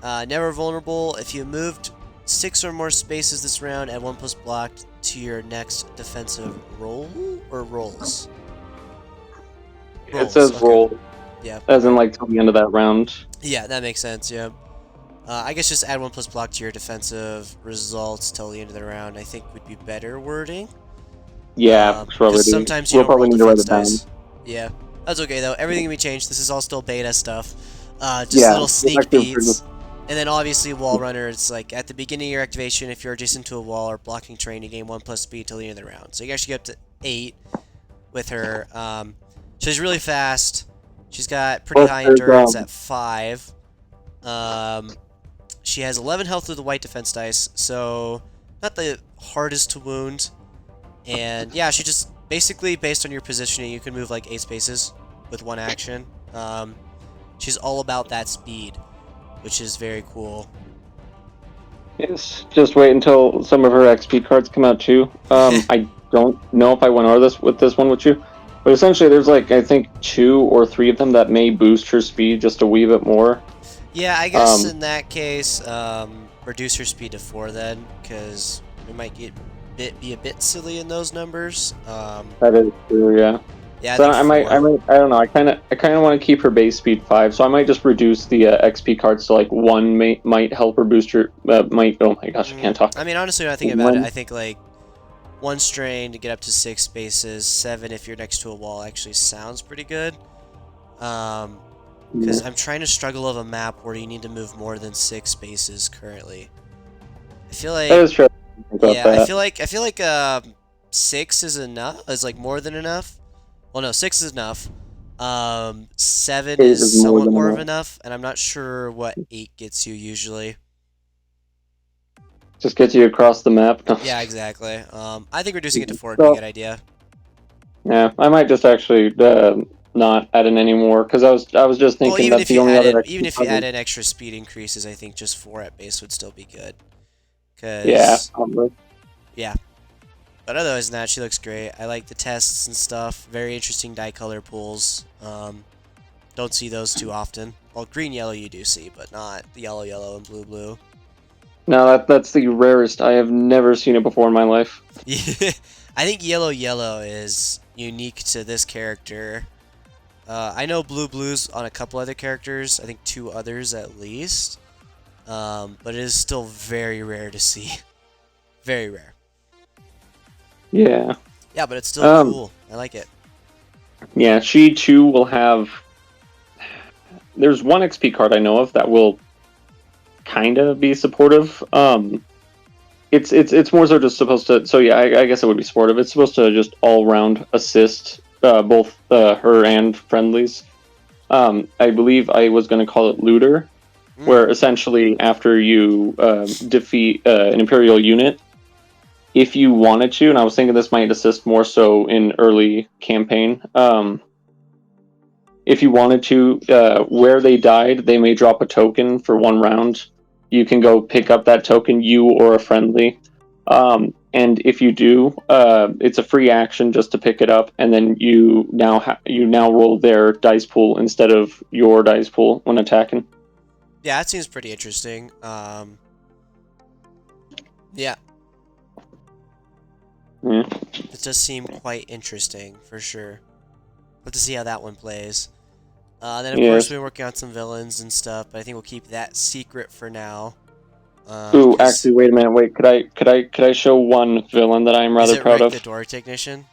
Never vulnerable. If you moved 6 or more spaces this round, add 1 plus block to your next defensive roll or rolls. It says Okay. roll, Yeah. as in like till the end of that round. Yeah, that makes sense. Yeah. I guess just add 1 plus block to your defensive results till the end of the round. I think would be better wording. Yeah, Because sometimes you we'll don't roll probably need to write defense it down. dice. Yeah, that's okay though. Everything can be changed. This is all still beta stuff. Just Yeah, little sneak actually, beats. And then obviously wall runner, it's like at the beginning of your activation, if you're adjacent to a wall or blocking terrain, you gain 1 plus speed till the end of the round. So you actually get up to 8 with her. She's really fast. She's got pretty high endurance at 5. She has 11 health with the white defense dice, so not the hardest to wound. And yeah, she just basically based on your positioning, you can move like 8 spaces with 1 action. She's all about that speed, which is very cool. Yes, just wait until some of her XP cards come out too. I don't know if I went over this with one with you, but essentially there's like I think 2 or 3 of them that may boost her speed just a wee bit more. Yeah, I guess in that case, reduce her speed to 4 then, because we might be a bit silly in those numbers. That is true, yeah. Yeah, So I don't know. I kind of want to keep her base speed 5, so I might just reduce the XP cards to like 1 might help her boost her. Might oh my gosh, I can't talk. I mean, honestly, when I think about it, I think like 1 strain to get up to 6 spaces, 7 if you're next to a wall actually sounds pretty good. Because I'm trying to struggle of a map where you need to move more than 6 spaces currently. I feel like That is true. I feel like 6 is enough. Is like more than enough. Well, no, 6 is enough. 7 is somewhat more of enough, and I'm not sure what 8 gets you usually. Just gets you across the map. Yeah, exactly. I think reducing it to 4 would be a good idea. Yeah, I might just actually not add in anymore because I was just thinking that the only other even if you add in extra speed increases, I think just 4 at base would still be good. Yeah, probably. Yeah. But otherwise than that, she looks great. I like the tests and stuff. Very interesting dye color pools. Don't see those too often. Well, green yellow you do see, but not the yellow yellow and blue blue. No, that's the rarest. I have never seen it before in my life. I think yellow yellow is unique to this character. I know blue blues on a couple other characters. I think 2 others at least. But it is still very rare to see. Very rare. Yeah. Yeah, but it's still cool. I like it. Yeah, she too will have. There's one XP card I know of that will kind of be supportive. It's more so just supposed to. So yeah, I guess it would be supportive. It's supposed to just all round assist both her and friendlies. I believe I was going to call it looter, where essentially after you defeat an Imperial unit, if you wanted to, and I was thinking this might assist more so in early campaign. If you wanted to, where they died, they may drop a token for 1 round. You can go pick up that token, you or a friendly. And if you do, it's a free action just to pick it up, and then you now roll their dice pool instead of your dice pool when attacking. Yeah, that seems pretty interesting. Yeah, Yeah. it does seem quite interesting for sure. But to see how that one plays. Then of course Yes. we're working on some villains and stuff, but I think we'll keep that secret for now. Ooh, 'Cause actually, wait a minute. Wait, could I show one villain that I'm is rather it proud Rick the of? door technician?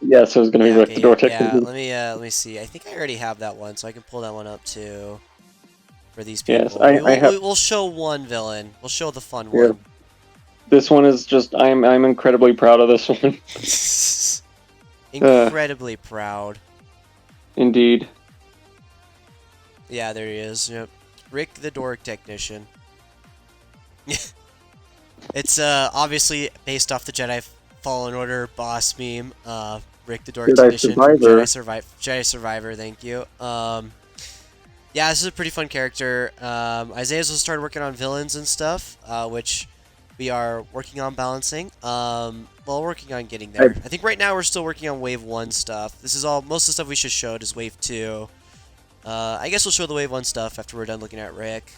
Yes, it was going to be Yeah, Rick okay, the Door yeah. Technician. Let me see. I think I already have that one, so I can pull that one up too for these Yes, people. I have. We'll show one villain. We'll show the fun Yeah, one. this one is just. I'm incredibly proud of this one. Incredibly proud. Indeed. Yeah, there he is. Yep. Rick the door technician. It's obviously based off the Jedi Fallen Order boss meme. Rick the door Jedi technician from Survivor. Jedi Survivor. Thank you. Yeah, this is a pretty fun character. Isaiah's also started working on villains and stuff, which we are working on balancing. Well, working on getting there. I think right now we're still working on Wave 1 stuff. This is all, most of the stuff we should show is Wave 2. I guess we'll show the Wave 1 stuff after we're done looking at Rick.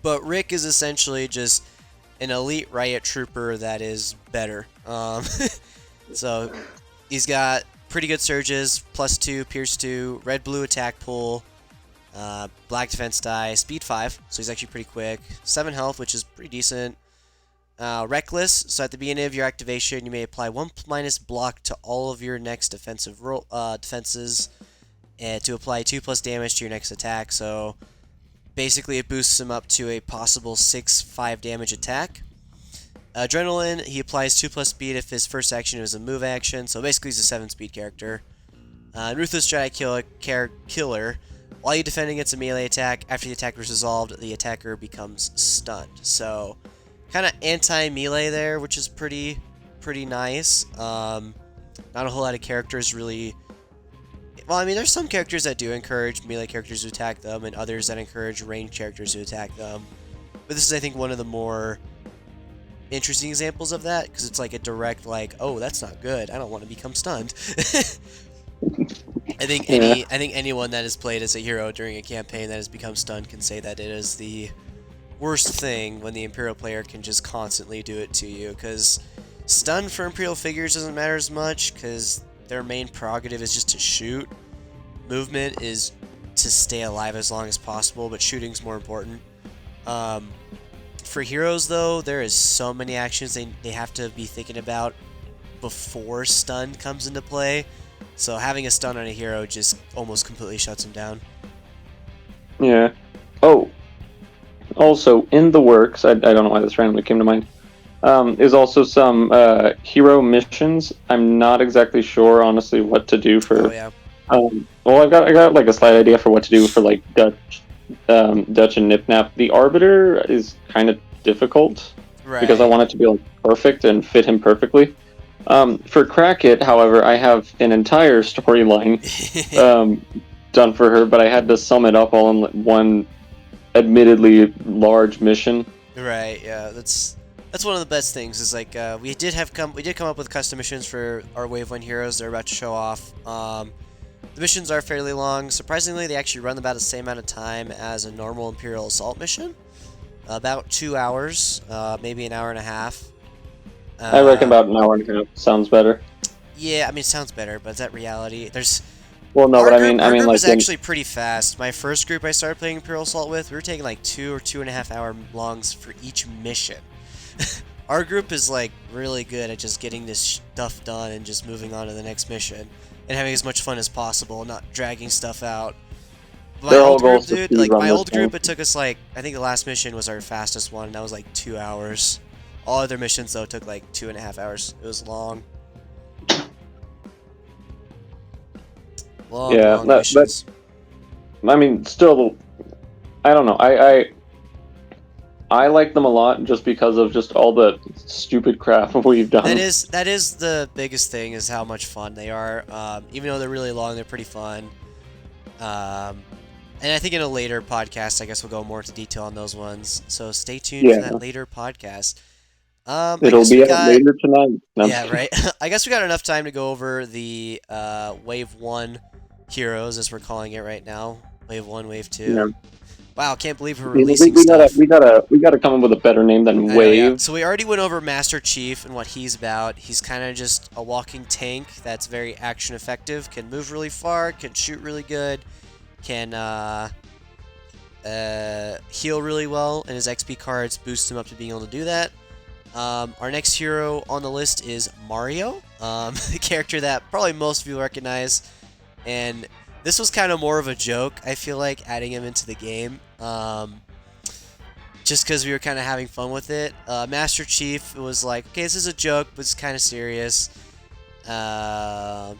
But Rick is essentially just an elite riot trooper that is better. So he's got pretty good surges, +2, Pierce 2, red-blue attack pool, black defense die, speed 5, so he's actually pretty quick, 7 health, which is pretty decent. Reckless, so at the beginning of your activation, you may apply 1- block to all of your next defensive defenses, and to apply 2+ damage to your next attack, so basically it boosts him up to a possible 6-5 damage attack. Adrenaline, he applies 2+ speed if his first action is a move action, so basically he's a 7-speed character. Ruthless Jedi Killer, while you defend against a melee attack, after the attacker is resolved, the attacker becomes stunned. So, kind of anti-melee there, which is pretty nice. Not a whole lot of characters really... Well, I mean, there's some characters that do encourage melee characters to attack them, and others that encourage ranged characters to attack them. But this is, I think, one of the more interesting examples of that, because it's like a direct, like, oh, that's not good. I don't want to become stunned. I think anyone that has played as a hero during a campaign that has become stunned can say that it is the worst thing when the Imperial player can just constantly do it to you, because stun for Imperial figures doesn't matter as much, because their main prerogative is just to shoot. Movement is to stay alive as long as possible, but shooting's more important. For heroes, though, there is so many actions they have to be thinking about before stun comes into play. So having a stun on a hero just almost completely shuts him down. Yeah. Oh. Also, in the works, I don't know why this randomly came to mind, is also some hero missions. I'm not exactly sure, honestly, what to do for... Oh, yeah. Well, I got like a slight idea for what to do for like Dutch and Nipnap. The Arbiter is kind of difficult, Right. because I want it to be like perfect and fit him perfectly. For Crackit, however, I have an entire storyline done for her, but I had to sum it up all in one admittedly large mission. Right, yeah, that's one of the best things. Is like we did come up with custom missions for our Wave 1 heroes. They're about to show off. The missions are fairly long. Surprisingly, they actually run about the same amount of time as a normal Imperial Assault mission. About 2 hours, maybe an hour and a half. I reckon about an hour and a half sounds better. Yeah, I mean, it sounds better, but is that reality? There's... Well, no, our but group, I mean, like, was actually pretty fast. My first group I started playing Imperial Assault with, we were taking like 2 or 2.5 hour longs for each mission. our group is like really good at just getting this stuff done and just moving on to the next mission and having as much fun as possible, not dragging stuff out. My Their whole old goal group, is to dude, speed like run my this old thing. group, it took us like, I think the last mission was our fastest one, and that was like 2 hours. All other missions though took like 2.5 hours. It was long. Long But missions. I mean, still, I don't know. I like them a lot just because of just all the stupid crap we've done. That is the biggest thing, is how much fun they are. Even though they're really long, they're pretty fun. And I think in a later podcast, I guess we'll go more into detail on those ones. So stay tuned for that later podcast. I It'll guess be we out got, later tonight. No. yeah, right. I guess we got enough time to go over the Wave 1 heroes, as we're calling it right now. Wave 1, Wave 2. Yeah. Wow, can't believe we're You know, releasing we stuff. gotta come up with a better name than I know, Wave. yeah. So we already went over Master Chief and what he's about. He's kind of just a walking tank that's very action effective, can move really far, can shoot really good, can heal really well, and his XP cards boost him up to being able to do that. Our next hero on the list is Mario, the character that probably most of you recognize, and this was kind of more of a joke, I feel like, adding him into the game, just because we were kind of having fun with it. Master Chief was like, okay, this is a joke, but it's kind of serious.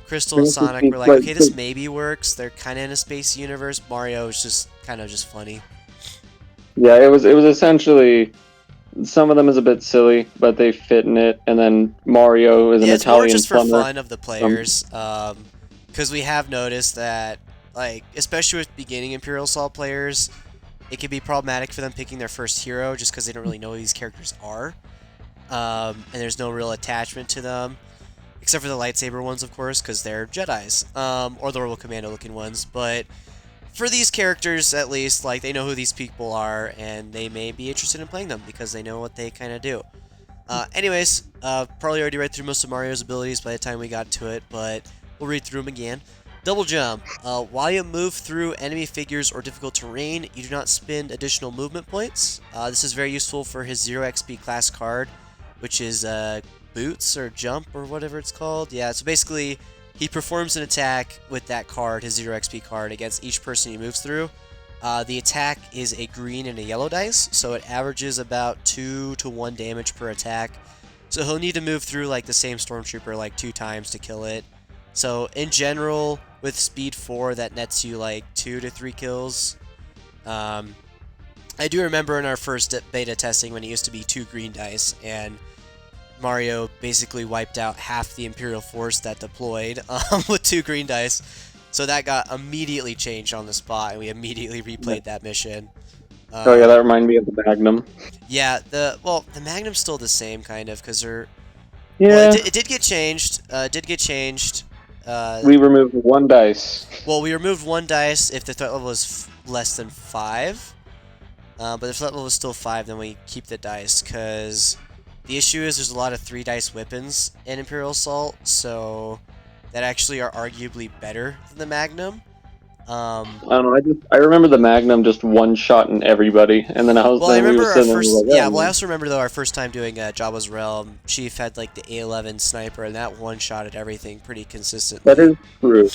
Crystal and Sonic were like, okay, this maybe works. They're kind of in a space universe. Mario is just kind of just funny. Yeah, it was essentially, some of them is a bit silly, but they fit in it. And then Mario is an It's more Italian just for plumber. fun of the players, because we have noticed that, like, especially with beginning Imperial Assault players, it can be problematic for them picking their first hero just because they don't really know who these characters are, and there's no real attachment to them. Except for the lightsaber ones, of course, because they're Jedis, or the Royal Commando-looking ones. But for these characters, at least, like, they know who these people are, and they may be interested in playing them because they know what they kind of do. Anyways, probably already read through most of Mario's abilities by the time we got to it, but we'll read through them again. Double jump. While you move through enemy figures or difficult terrain, you do not spend additional movement points. This is very useful for his 0 XP class card, which is boots or jump or whatever it's called. Yeah, so basically he performs an attack with that card, his 0 XP card, against each person he moves through. The attack is a green and a yellow dice, so it averages about 2 to 1 damage per attack. So he'll need to move through like the same Stormtrooper like 2 times to kill it. So in general, with speed 4, that nets you like 2 to 3 kills. I do remember in our first beta testing when it used to be 2 green dice, and Mario basically wiped out half the Imperial force that deployed with 2 green dice. So that got immediately changed on the spot, and we immediately replayed that mission. Oh yeah, that reminded me of the Magnum. Yeah, the Magnum's still the same, kind of, because they're... Yeah. Well, it did get changed. We removed 1 dice. Well, we removed 1 dice if the threat level is less than 5. But if the threat level is still 5, then we keep the dice, because the issue is there's a lot of 3 dice weapons in Imperial Assault, so that actually are arguably better than the Magnum. I don't know. I remember the Magnum just one-shotting everybody, and then I remember our first. like, Yeah, well, I also remember though our first time doing Jabba's Realm. Chief had like the A11 sniper, and that one-shotted everything pretty consistently. That is true.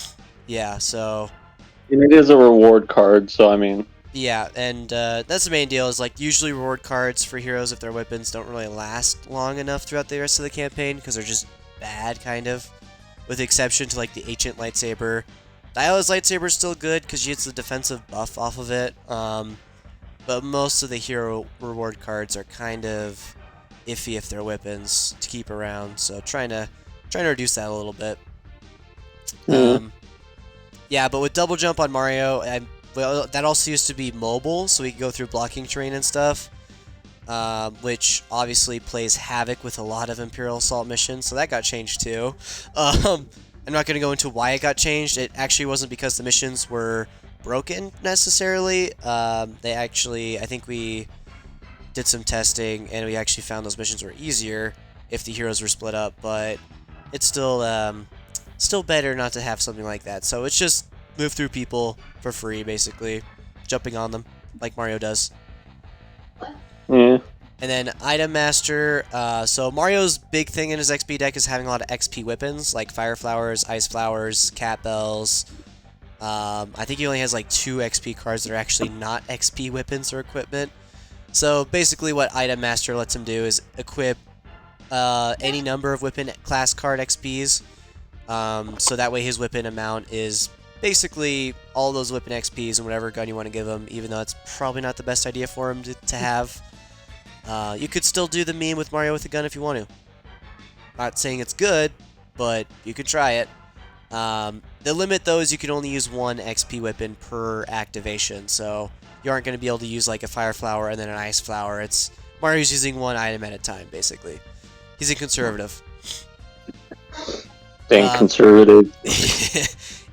Yeah, so. And it is a reward card, so I mean. Yeah, and that's the main deal. Is like usually reward cards for heroes, if their weapons don't really last long enough throughout the rest of the campaign, because they're just bad, kind of. With the exception to like the Ancient Lightsaber. Diala's lightsaber is still good because she gets the defensive buff off of it, but most of the hero reward cards are kind of iffy if they're weapons to keep around. So trying to reduce that a little bit. Yeah, but with double jump on Mario, well, that also used to be mobile, so we could go through blocking terrain and stuff, which obviously plays havoc with a lot of Imperial Assault missions. So that got changed too. I'm not going to go into why it got changed. It actually wasn't because the missions were broken, necessarily. They actually, I think we did some testing, and we actually found those missions were easier if the heroes were split up, but it's still better not to have something like that. So it's just move through people for free, basically, jumping on them, like Mario does. Yeah. And then Item Master, so Mario's big thing in his XP deck is having a lot of XP weapons, like Fire Flowers, Ice Flowers, Cat Bells. I think he only has like 2 XP cards that are actually not XP weapons or equipment. So basically what Item Master lets him do is equip any number of weapon class card XPs. So that way his weapon amount is basically all those weapon XPs and whatever gun you want to give him, even though it's probably not the best idea for him to have. You could still do the meme with Mario with a gun if you want to. Not saying it's good, but you could try it. The limit, though, is you can only use 1 XP weapon per activation, so you aren't going to be able to use like a Fire Flower and then an Ice Flower. It's Mario's using 1 item at a time, basically. He's a conservative. Dang conservative.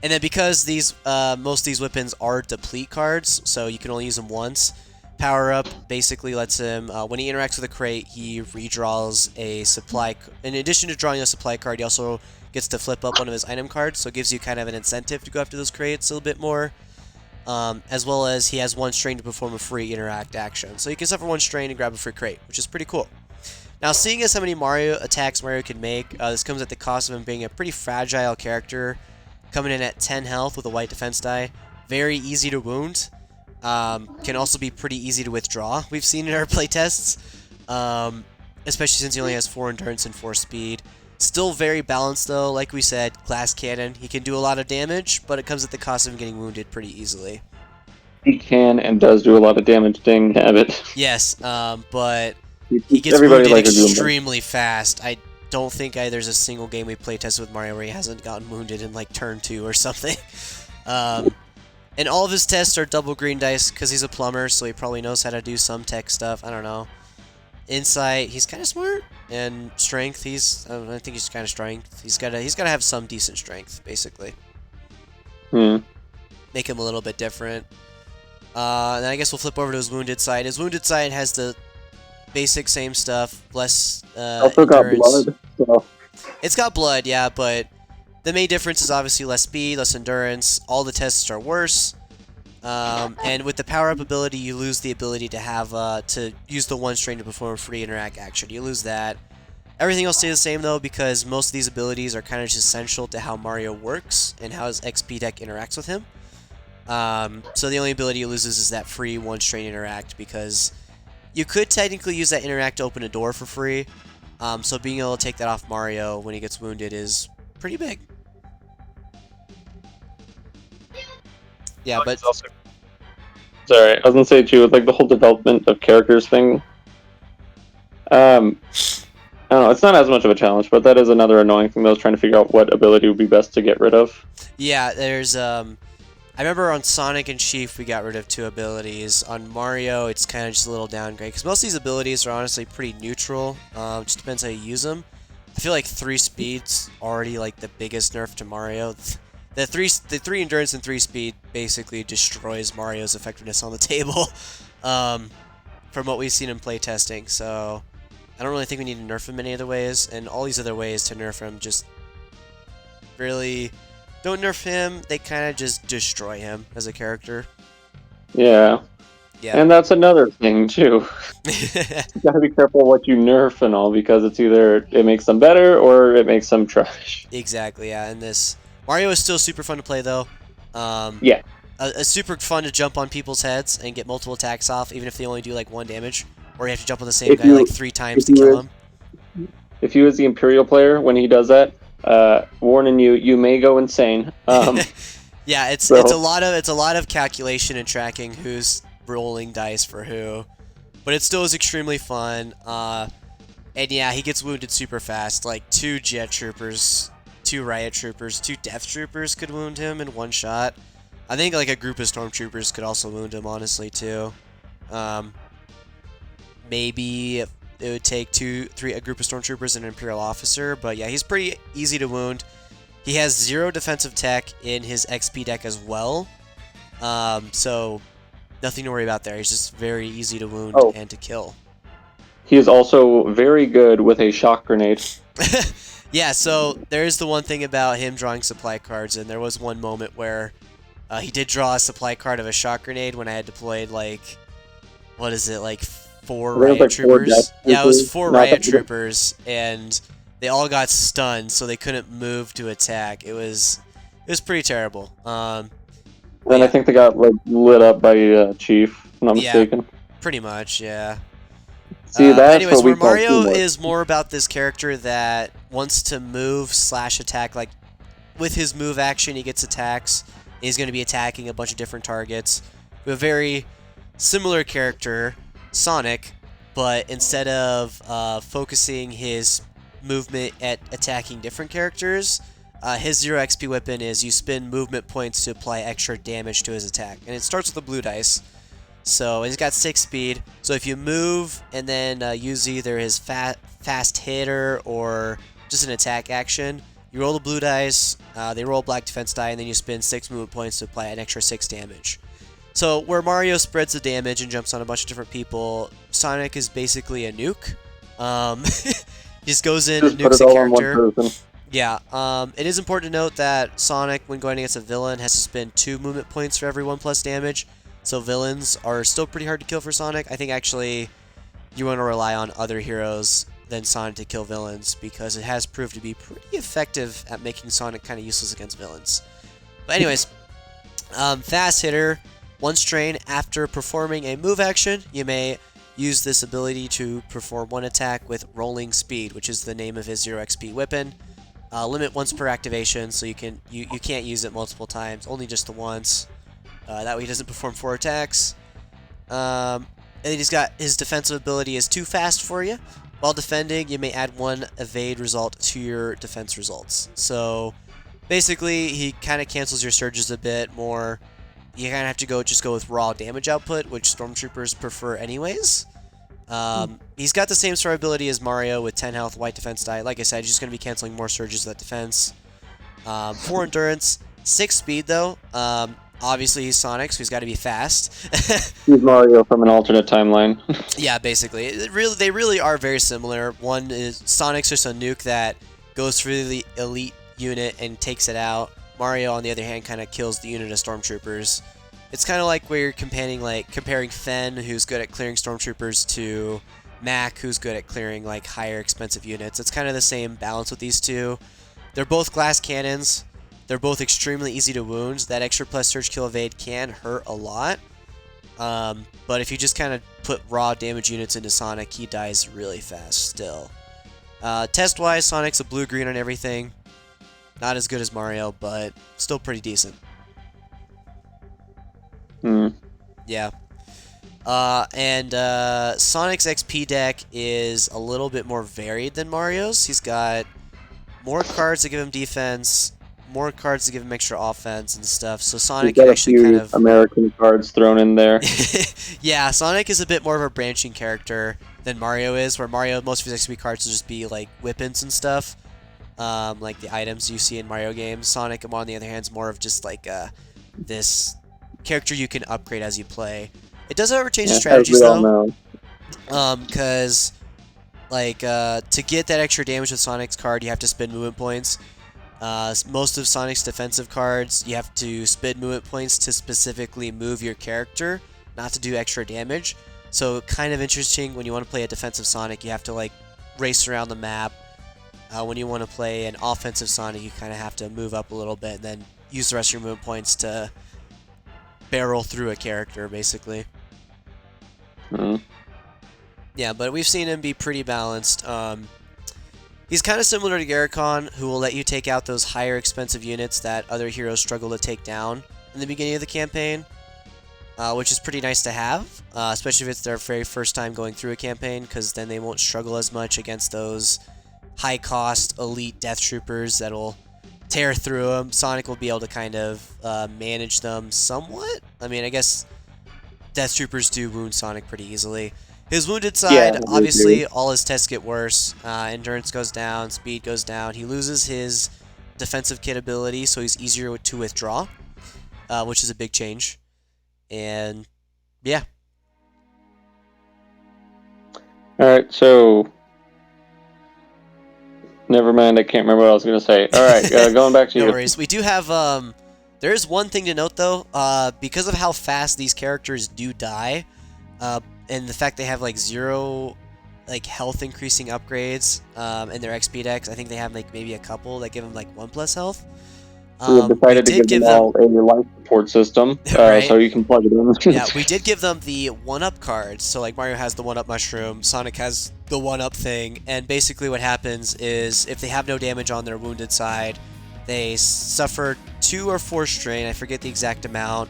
And then because these most of these weapons are deplete cards, so you can only use them once. Power Up basically lets him, when he interacts with a crate, he redraws a supply. In addition to drawing a supply card, he also gets to flip up one of his item cards, so it gives you kind of an incentive to go after those crates a little bit more. As well as he has 1 strain to perform a free interact action. So you can suffer 1 strain and grab a free crate, which is pretty cool. Now, seeing as how many attacks Mario can make, this comes at the cost of him being a pretty fragile character, coming in at 10 health with a white defense die. Very easy to wound. Can also be pretty easy to withdraw, we've seen in our playtests. Especially since he only has 4 endurance and 4 speed. Still very balanced though, like we said, glass cannon. He can do a lot of damage, but it comes at the cost of him getting wounded pretty easily. He can and does do a lot of damage, dang nabbit. Yes, but he gets wounded extremely fast. I don't think there's a single game we playtested with Mario where he hasn't gotten wounded in like turn 2 or something. And all of his tests are double green dice because he's a plumber, so he probably knows how to do some tech stuff. I don't know. Insight, he's kind of smart, and strength, I think he's kind of strength. He's gotta have some decent strength, basically. Make him a little bit different. And then I guess we'll flip over to his wounded side. His wounded side has the basic same stuff, less also endurance. got blood. So. It's got blood, yeah, but the main difference is obviously less speed, less endurance. All the tests are worse. And with the power-up ability, you lose the ability to have to use the 1 strain to perform a free interact action. You lose that. Everything else stays the same though, because most of these abilities are kind of just essential to how Mario works and how his XP deck interacts with him. So the only ability he loses is that free 1 strain interact, because you could technically use that interact to open a door for free. So being able to take that off Mario when he gets wounded is pretty big. Yeah, but also... Sorry, I was gonna say too, with like the whole development of characters thing. I don't know, it's not as much of a challenge, but that is another annoying thing that I was trying to figure out what ability would be best to get rid of. Yeah, there's I remember on Sonic and Chief we got rid of 2 abilities. On Mario, it's kind of just a little downgrade, because most of these abilities are honestly pretty neutral. Just depends how you use them. I feel like 3 speed's already like the biggest nerf to Mario. The 3 endurance and 3 speed basically destroys Mario's effectiveness on the table, from what we've seen in playtesting. So I don't really think we need to nerf him any other ways, and all these other ways to nerf him just really don't nerf him. They kind of just destroy him as a character. Yeah. Yeah. And that's another thing too. You gotta be careful what you nerf and all, because it's either it makes them better or it makes them trash. Exactly. Yeah. And this Mario is still super fun to play though. Yeah. Super fun to jump on people's heads and get multiple attacks off, even if they only do like 1 damage, or you have to jump on the same guy like 3 times to kill him. If you was the Imperial player when he does that, warning you, you may go insane. Yeah, it's a lot of calculation and tracking who's rolling dice for who, but it still is extremely fun. And yeah, he gets wounded super fast. Like 2 Jet Troopers, 2 Riot Troopers, 2 Death Troopers could wound him in 1 shot. I think like a group of Stormtroopers could also wound him, honestly, too. Maybe it would take a group of Stormtroopers and an Imperial officer, but yeah, he's pretty easy to wound. He has 0 defensive tech in his XP deck as well, so nothing to worry about there. He's just very easy to wound and to kill. He is also very good with a shock grenade. Yeah, so there's the one thing about him drawing supply cards, and there was one moment where he did draw a supply card of a shock grenade when I had deployed like, what is it, like 4 I think it was riot like 4 troopers. death Yeah, it was troopers, 4 not riot that- troopers, and they all got stunned, so they couldn't move to attack. It was pretty terrible. And I think they got like lit up by Chief, if I'm not Yeah. mistaken. Pretty much, yeah. See, that's Anyways, what we where call Mario teamwork. is more about this character that wants to move / attack. Like, with his move action, he gets attacks. He's going to be attacking a bunch of different targets. We have a very similar character, Sonic, but instead of focusing his movement at attacking different characters, his 0 XP weapon is you spend movement points to apply extra damage to his attack. And it starts with the blue dice. So he's got 6 speed. So if you move and then use either his fast hitter or just an attack action, you roll the blue dice, they roll black defense die, and then you spend 6 movement points to apply an extra 6 damage. So where Mario spreads the damage and jumps on a bunch of different people, Sonic is basically a nuke. He just goes in and Just put nukes it a all on one character. person. Yeah, it is important to note that Sonic, when going against a villain, has to spend 2 movement points for every 1+ damage. So villains are still pretty hard to kill for Sonic. I think actually you want to rely on other heroes than Sonic to kill villains, because it has proved to be pretty effective at making Sonic kind of useless against villains. But anyways, fast hitter. Once trained, after performing a move action, you may use this ability to perform one attack with rolling speed, which is the name of his 0 XP weapon. Limit once per activation, so you can't use it multiple times, only just the once. That way he doesn't perform 4 attacks. And he's got his defensive ability is too fast for you. While defending, you may add 1 evade result to your defense results. So basically, he kind of cancels your surges a bit more. You kind of have to go with raw damage output, which Stormtroopers prefer anyways. He's got the same survivability as Mario with 10 health, white defense die. Like I said, he's just going to be canceling more surges with that defense. 4 endurance, 6 speed though. Obviously he's Sonic, so he's got to be fast. He's Mario from an alternate timeline. Yeah, basically. They really are very similar. One is Sonic's just a nuke that goes through the elite unit and takes it out. Mario, on the other hand, kind of kills the unit of Stormtroopers. It's kind of like where you're comparing Fen, who's good at clearing Stormtroopers, to Mac, who's good at clearing like higher expensive units. It's kind of the same balance with these two. They're both glass cannons. They're both extremely easy to wound. That extra plus surge kill evade can hurt a lot. But if you just kind of put raw damage units into Sonic, he dies really fast still. Test-wise, Sonic's a blue-green on everything. Not as good as Mario, but still pretty decent. Yeah. And Sonic's XP deck is a little bit more varied than Mario's. He's got more cards to give him defense, more cards to give him extra offense and stuff. So Sonic He's can got a actually few kind of... American cards thrown in there. Yeah, Sonic is a bit more of a branching character than Mario is, where Mario, most of his XP cards will just be like weapons and stuff. Like the items you see in Mario games. Sonic, on the other hand, is more of just like this character you can upgrade as you play. It does ever change strategies though, because like to get that extra damage with Sonic's card, you have to spend movement points. Most of Sonic's defensive cards, you have to spend movement points to specifically move your character, not to do extra damage. So kind of interesting when you want to play a defensive Sonic, you have to like race around the map. When you want to play an offensive Sonic, you kind of have to move up a little bit and then use the rest of your movement points to barrel through a character, basically. Yeah, but we've seen him be pretty balanced. He's kind of similar to Garricon, who will let you take out those higher expensive units that other heroes struggle to take down in the beginning of the campaign, which is pretty nice to have, especially if it's their very first time going through a campaign, because then they won't struggle as much against those high-cost elite death troopers that'll tear through them. Sonic will be able to kind of manage them somewhat. I mean, I guess death troopers do wound Sonic pretty easily. His wounded side, obviously, all his tests get worse. Endurance goes down, speed goes down. He loses his defensive kit ability, so he's easier to withdraw, which is a big change. And, yeah. Alright, so... Never mind, I can't remember what I was going to say. Alright, going back to you. No worries. We do have... there is one thing to note, though. Because of how fast these characters do die... and the fact they have like 0 like health increasing upgrades in their XP decks. I think they have like maybe a couple that give them like 1+ health. We decided to give them all a life support system, right? so you can plug it in. Yeah, we did give them the 1-up cards. So like Mario has the 1-up mushroom, Sonic has the 1-up thing, and basically what happens is if they have no damage on their wounded side, they suffer 2 or 4 strain, I forget the exact amount,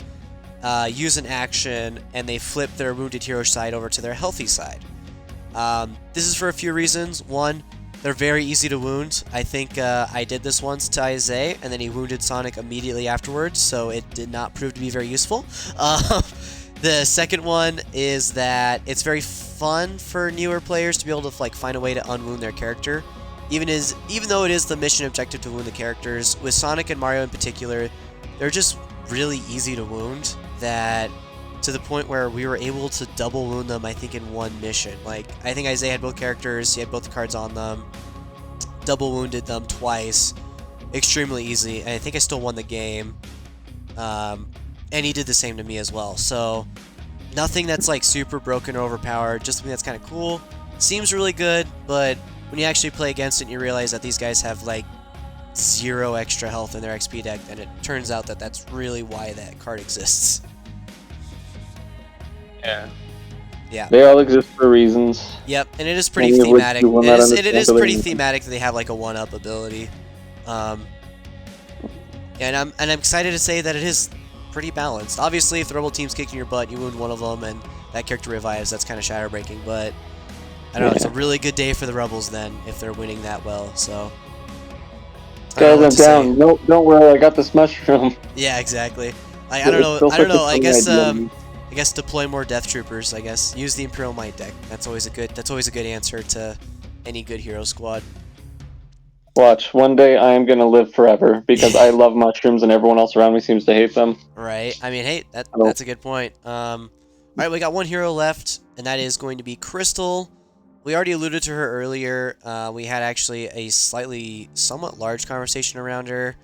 use an action, and they flip their wounded hero side over to their healthy side. This is for a few reasons. One, they're very easy to wound. I think I did this once to Isaiah, and then he wounded Sonic immediately afterwards, so it did not prove to be very useful. The second one is that it's very fun for newer players to be able to like find a way to unwound their character. Even though it is the mission objective to wound the characters, with Sonic and Mario in particular, they're just really easy to wound, that to the point where we were able to double wound them, I think, in one mission. Like, I think Isaiah had both characters, he had both the cards on them, double wounded them twice, extremely easy, and I think I still won the game. And he did the same to me as well. So, nothing that's like super broken or overpowered, just something that's kind of cool. Seems really good, but when you actually play against it, you realize that these guys have like 0 extra health in their XP deck, and it turns out that that's really why that card exists. Yeah. They all exist for reasons. Yep, and it is pretty thematic. It is pretty thematic that they have like a 1-up ability. And I'm excited to say that it is pretty balanced. Obviously, if the Rebel team's kicking your butt, you wound one of them, and that character revives. That's kind of shadow breaking, but I don't know. It's a really good day for the Rebels then if they're winning that well. So. Guys, I'm down. No, don't worry. I got this mushroom. Yeah, exactly. I don't know. I guess deploy more Death Troopers. I guess use the Imperial Might deck. That's always a good answer to any good hero squad. Watch, one day I am gonna live forever because I love mushrooms and everyone else around me seems to hate them. Right. I mean, hey, that's a good point. All right, we got one hero left, and that is going to be Crystal. We already alluded to her earlier. We had actually a somewhat large conversation around her.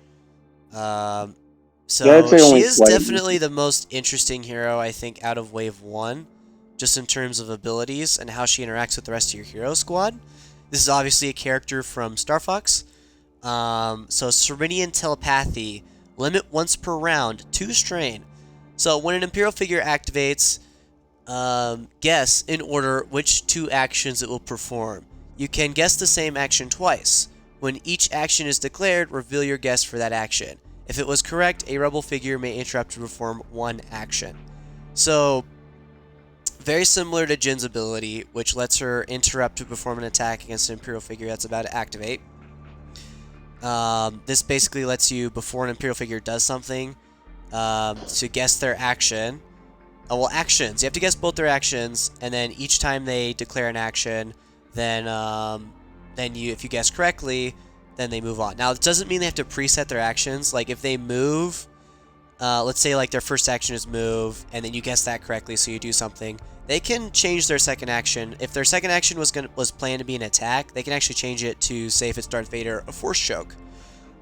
So she is definitely the most interesting hero, I think, out of Wave 1, just in terms of abilities and how she interacts with the rest of your hero squad. This is obviously a character from Star Fox. So Ceridian Telepathy, limit once per round, 2 strain. So when an Imperial figure activates, guess in order which 2 actions it will perform. You can guess the same action twice. When each action is declared, reveal your guess for that action. If it was correct, a Rebel figure may interrupt to perform 1 action. So, very similar to Jin's ability, which lets her interrupt to perform an attack against an Imperial figure that's about to activate. This basically lets you, before an Imperial figure does something, to guess their action. Well, actions. You have to guess both their actions, and then each time they declare an action, then if you guess correctly, then they move on. Now, it doesn't mean they have to preset their actions. Like, if they move, let's say, like, their first action is move, and then you guess that correctly, so you do something. They can change their second action. If their second action was planned to be an attack, they can actually change it to, say, if it's Darth Vader, a Force Choke.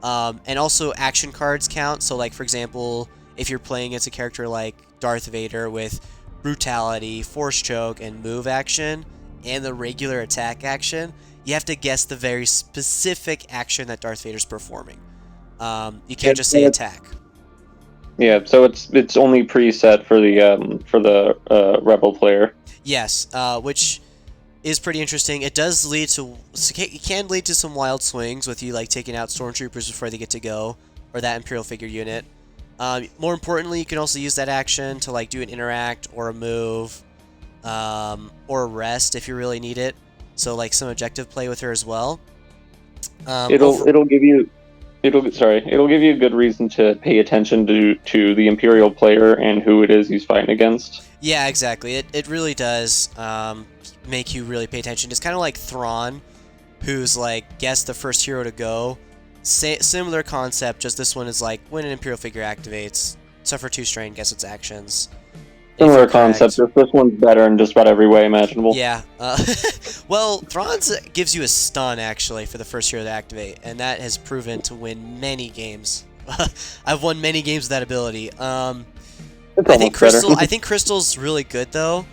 And also, action cards count. So, like, for example, if you're playing against a character like Darth Vader with Brutality, Force Choke, and Move action, and the regular attack action, you have to guess the very specific action that Darth Vader's performing. You can't just say attack. Yeah, so it's only preset for the Rebel player. Yes, which is pretty interesting. It can lead to some wild swings with you like taking out stormtroopers before they get to go, or that Imperial figure unit. More importantly, you can also use that action to like do an interact or a move, or a rest if you really need it. So like some objective play with her as well. It'll give you a good reason to pay attention to the Imperial player and who it is he's fighting against. Yeah, exactly. It really does make you really pay attention. It's kind of like Thrawn, who's like guess the first hero to go. Similar concept, just this one is like when an Imperial figure activates, suffer 2 strain, guess its actions. Similar concept, just this one's better in just about every way imaginable. Yeah. Well, Thrawn's gives you a stun, actually, for the first hero to activate, and that has proven to win many games. I've won many games with that ability. I think Crystal's really good, though.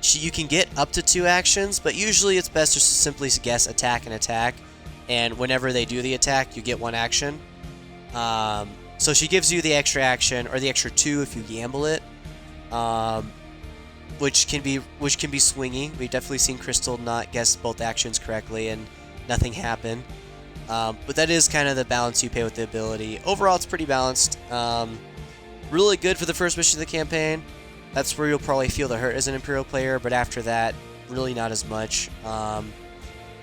you can get up to 2 actions, but usually it's best just to simply guess attack and attack, and whenever they do the attack, you get 1 action. So she gives you the extra action, or the extra 2 if you gamble it, which can be swingy. We've definitely seen Crystal not guess both actions correctly and nothing happen. But that is kind of the balance you pay with the ability. Overall, it's pretty balanced. Really good for the first mission of the campaign. That's where you'll probably feel the hurt as an Imperial player, but after that, really not as much.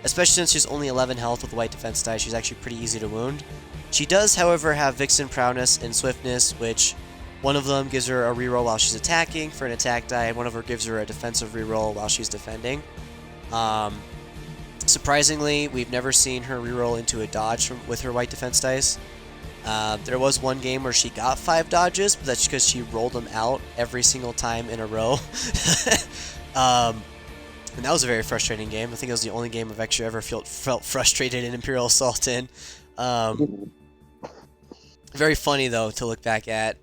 Especially since she's only 11 health with white defense die, she's actually pretty easy to wound. She does, however, have Vixen Prowess and Swiftness, which one of them gives her a reroll while she's attacking for an attack die, and one of her gives her a defensive reroll while she's defending. Surprisingly, we've never seen her reroll into a dodge with her white defense dice. There was one game where she got 5 dodges, but that's because she rolled them out every single time in a row. And that was a very frustrating game. I think it was the only game I've actually ever felt frustrated in Imperial Assault in. Very funny, though, to look back at.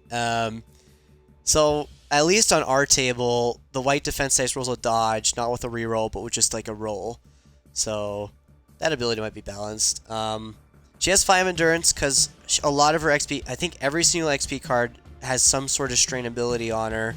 So, at least on our table, the white defense dice rolls a dodge, not with a reroll, but with just like a roll. So, that ability might be balanced. She has 5 endurance because a lot of her XP, I think every single XP card has some sort of strain ability on her.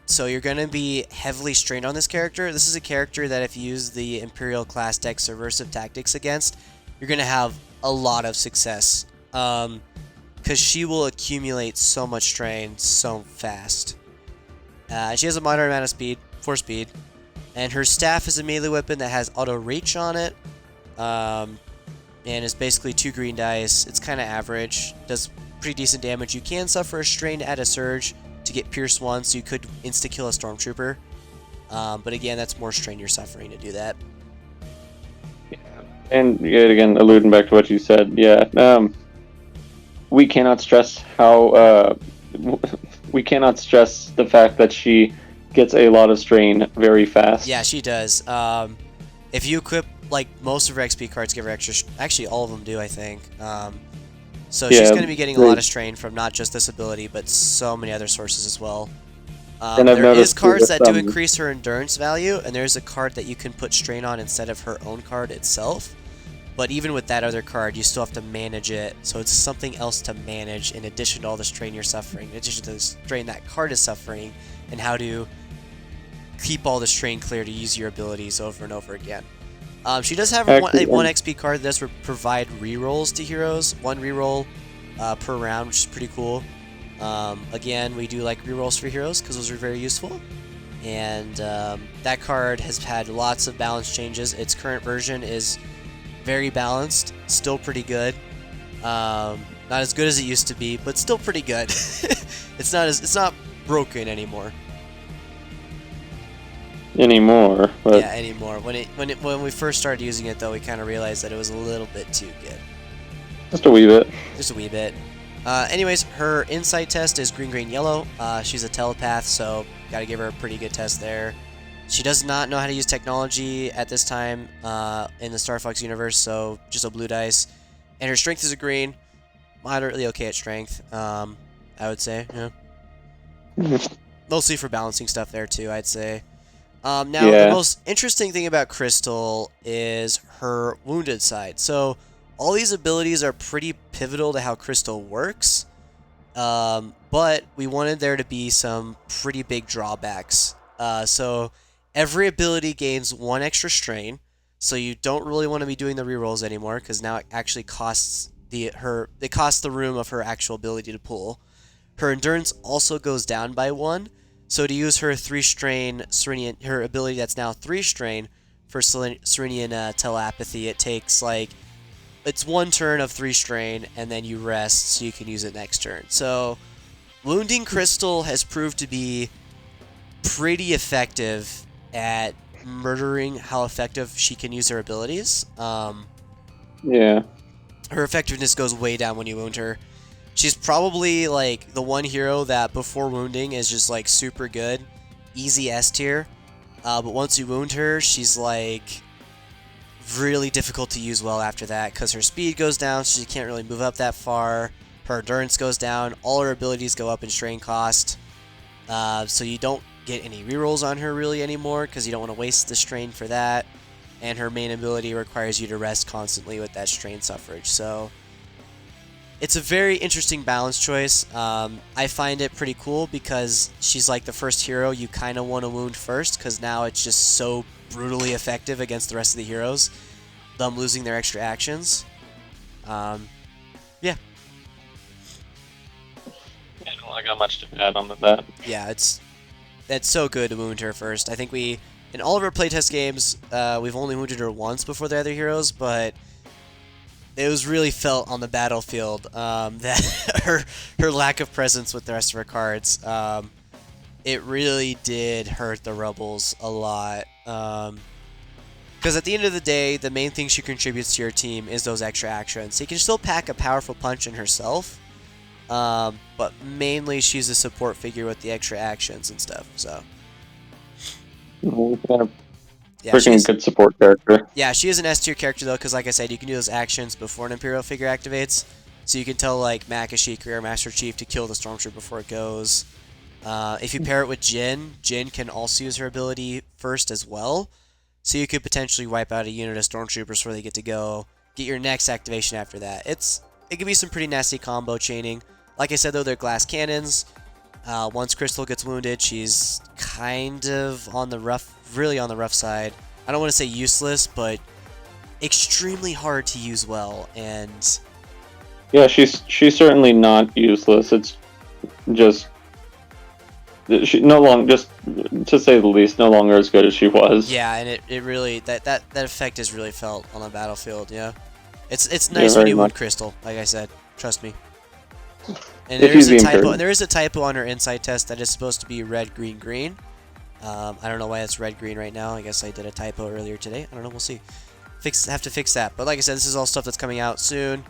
So you're going to be heavily strained on this character. This is a character that if you use the Imperial class deck Subversive Tactics against, you're going to have a lot of success. Because she will accumulate so much strain so fast. She has a moderate amount of speed, 4 speed. And her staff is a melee weapon that has auto reach on it. And is basically 2 green dice. It's kind of average. Does pretty decent damage. You can suffer a strain to add a surge to get Pierce 1, so you could insta-kill a Stormtrooper. But again, that's more strain you're suffering to do that. Yeah. And yet again, alluding back to what you said, we cannot stress how... we cannot stress the fact that she gets a lot of strain very fast. Yeah, she does. If you equip, like, most of her XP cards give her extra... Actually, all of them do, I think. So she's going to be getting a lot of strain from not just this ability, but so many other sources as well. There is cards that do increase her endurance value, and there's a card that you can put strain on instead of her own card itself. But even with that other card, you still have to manage it, so it's something else to manage in addition to all the strain you're suffering, in addition to the strain that card is suffering, and how to keep all the strain clear to use your abilities over and over again. She does have one XP card that does provide rerolls to heroes. 1 reroll per round, which is pretty cool. Again, we do like rerolls for heroes because those are very useful. And that card has had lots of balance changes. Its current version is very balanced, still pretty good. Not as good as it used to be, but still pretty good. It's not broken anymore. Anymore. But... Yeah, anymore. When we first started using it, though, we kind of realized that it was a little bit too good. Just a wee bit. Just a wee bit. Anyways, her insight test is green, green, yellow. She's a telepath, so gotta give her a pretty good test there. She does not know how to use technology at this time in the Star Fox universe, so just a blue dice. And her strength is a green. Moderately okay at strength, I would say. Yeah. Mostly for balancing stuff there, too, I'd say. Now, the most interesting thing about Crystal is her wounded side. So, all these abilities are pretty pivotal to how Crystal works, but we wanted there to be some pretty big drawbacks. So, every ability gains 1 extra strain, so you don't really want to be doing the rerolls anymore, because now it actually costs the room of her actual ability to pull. Her endurance also goes down by 1. So to use her 3 strain Serenian, her ability that's now 3 strain for Serenian telepathy, it takes it's 1 turn of 3 strain and then you rest so you can use it next turn. So wounding Crystal has proved to be pretty effective at murdering how effective she can use her abilities. Yeah. Her effectiveness goes way down when you wound her. She's probably, the one hero that before wounding is just, super good. Easy S tier. But once you wound her, she's, really difficult to use well after that, because her speed goes down, so she can't really move up that far. Her endurance goes down. All her abilities go up in strain cost. So you don't get any rerolls on her really anymore because you don't want to waste the strain for that. And her main ability requires you to rest constantly with that strain suffrage. So it's a very interesting balance choice. I find it pretty cool because she's like the first hero you kind of want to wound first because now it's just so brutally effective against the rest of the heroes, them losing their extra actions. Yeah. I don't really got much to add on to that. Yeah, it's so good to wound her first. I think in all of our playtest games, we've only wounded her once before the other heroes, but it was really felt on the battlefield that her lack of presence with the rest of her cards. It really did hurt the rebels a lot. Because at the end of the day, the main thing she contributes to your team is those extra actions. So you can still pack a powerful punch in herself, but mainly she's a support figure with the extra actions and stuff. So yeah, freaking good support character. Yeah, she is an S tier character though, because like I said, you can do those actions before an Imperial figure activates. So you can tell like Makashikri or Master Chief to kill the Stormtrooper before it goes. If you pair it with Jin, Jin can also use her ability first as well. So you could potentially wipe out a unit of Stormtroopers before they get to go. Get your next activation after that. It could be some pretty nasty combo chaining. Like I said though, they're glass cannons. Once Crystal gets wounded, she's kind of really on the rough side. I don't want to say useless, but extremely hard to use well. And yeah, she's certainly not useless. It's just she just to say the least, no longer as good as she was. Yeah, and it really that effect is really felt on the battlefield. Yeah, it's nice when you wound Crystal. Like I said, trust me. And there is a typo on her insight test that is supposed to be red, green, green. I don't know why it's red, green right now. I guess I did a typo earlier today. I don't know. We'll see. Have to fix that. But like I said, this is all stuff that's coming out soon.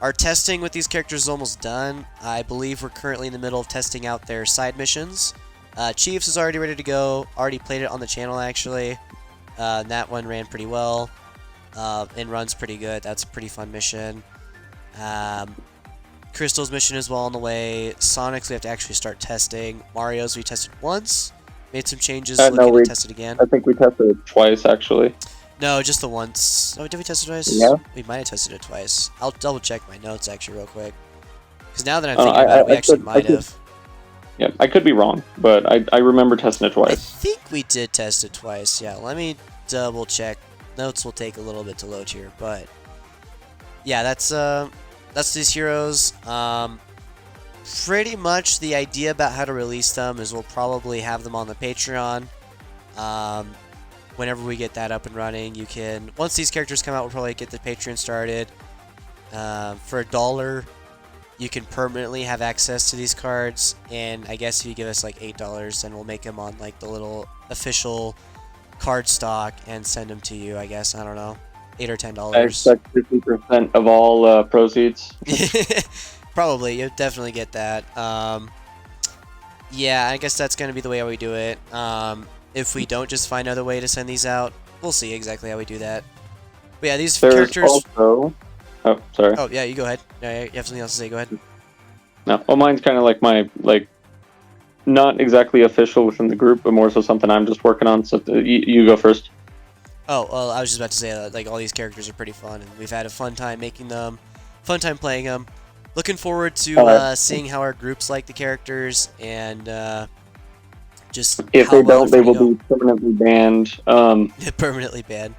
Our testing with these characters is almost done. I believe we're currently in the middle of testing out their side missions. Chiefs is already ready to go. Already played it on the channel actually. That one ran pretty well. And runs pretty good. That's a pretty fun mission. Crystal's mission is well on the way. Sonic's we have to actually start testing. Mario's we tested once. Made some changes. Looking to test it again. I think we tested it twice actually. No, just the once. Oh, did we test it twice? Yeah. We might have tested it twice. I'll double check my notes actually real quick. Because now that I'm thinking about it, we actually might have. Yeah, I could be wrong, but I remember testing it twice. I think we did test it twice. Yeah, let me double check. Notes will take a little bit to load here, but yeah, that's these heroes. Pretty much the idea about how to release them is we'll probably have them on the Patreon. Whenever we get that up and running, you can, once these characters come out, we'll probably get the Patreon started. For $1, you can permanently have access to these cards, and I guess if you give us like $8, then we'll make them on like the little official card stock and send them to you, I guess. I don't know. $8 or $10. I expect 50% of all proceeds. Probably, you'll definitely get that. Yeah, I guess that's going to be the way how we do it. If we don't just find another way to send these out, we'll see exactly how we do that. But yeah, these characters... also... Oh, sorry. Oh, yeah, you go ahead. Yeah, you have something else to say, go ahead. No, well, mine's kind of like my, not exactly official within the group, but more so something I'm just working on, so you go first. Oh, well, I was just about to say that, like, all these characters are pretty fun, and we've had a fun time making them, fun time playing them. Looking forward to seeing how our groups like the characters, and just if how they don't, they will be permanently banned. Permanently banned.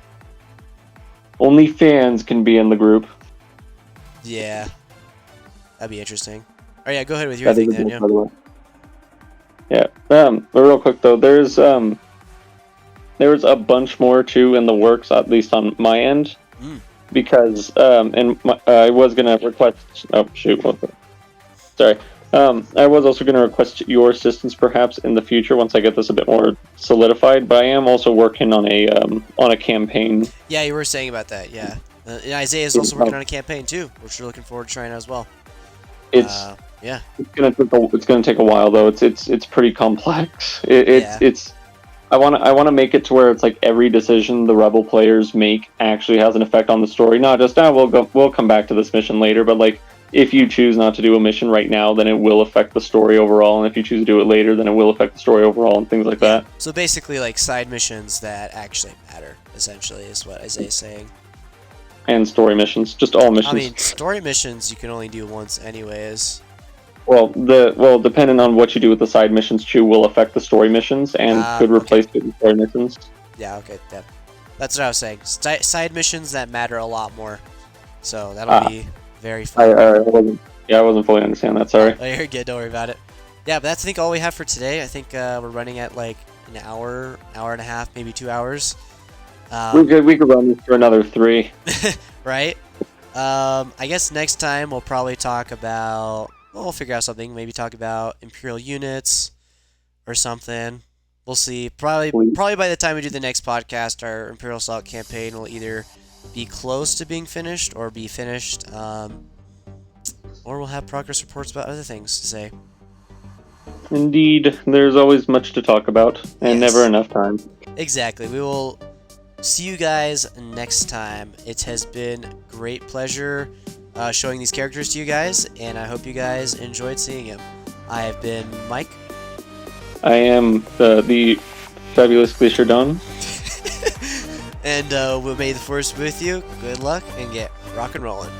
Only fans can be in the group. Yeah, that'd be interesting. Oh yeah, go ahead with your thing, then. Yeah. But real quick though, there's a bunch more too in the works, at least on my end. Because I was gonna request. Oh shoot! Sorry. I was also gonna request your assistance, perhaps in the future once I get this a bit more solidified. But I am also working on a campaign. Yeah, you were saying about that. Yeah, Isaiah's also working on a campaign too, which we're looking forward to trying as well. It's gonna take a while though. It's pretty complex. I want to make it to where it's like every decision the rebel players make actually has an effect on the story. Not just we'll come back to this mission later, but like if you choose not to do a mission right now, then it will affect the story overall, and if you choose to do it later, then it will affect the story overall, and things like that. So basically, like side missions that actually matter, essentially, is what Isaiah's saying. And story missions, just all missions. I mean, story missions you can only do once, anyways. Well, depending on what you do with the side missions, too, will affect the story missions and could replace it with story missions. Yeah, okay, yeah. That's what I was saying. Side missions that matter a lot more. So that'll be very fun. I wasn't fully understand that. Sorry. Oh, you're good. Don't worry about it. Yeah, but that's I think all we have for today. I think we're running at like an hour and a half, maybe 2 hours. We could run this for another 3. Right. I guess next time we'll probably talk about. Well, we'll figure out something. Maybe talk about Imperial units or something. We'll see. Probably by the time we do the next podcast, our Imperial Assault campaign will either be close to being finished or be finished, or we'll have progress reports about other things to say. Indeed, there's always much to talk about, and never enough time. Exactly. We will see you guys next time. It has been great pleasure showing these characters to you guys, and I hope you guys enjoyed seeing them. I have been Mike. I am the fabulous Glacier Dawn. And we'll may the force be with you. Good luck, and get rock and rolling.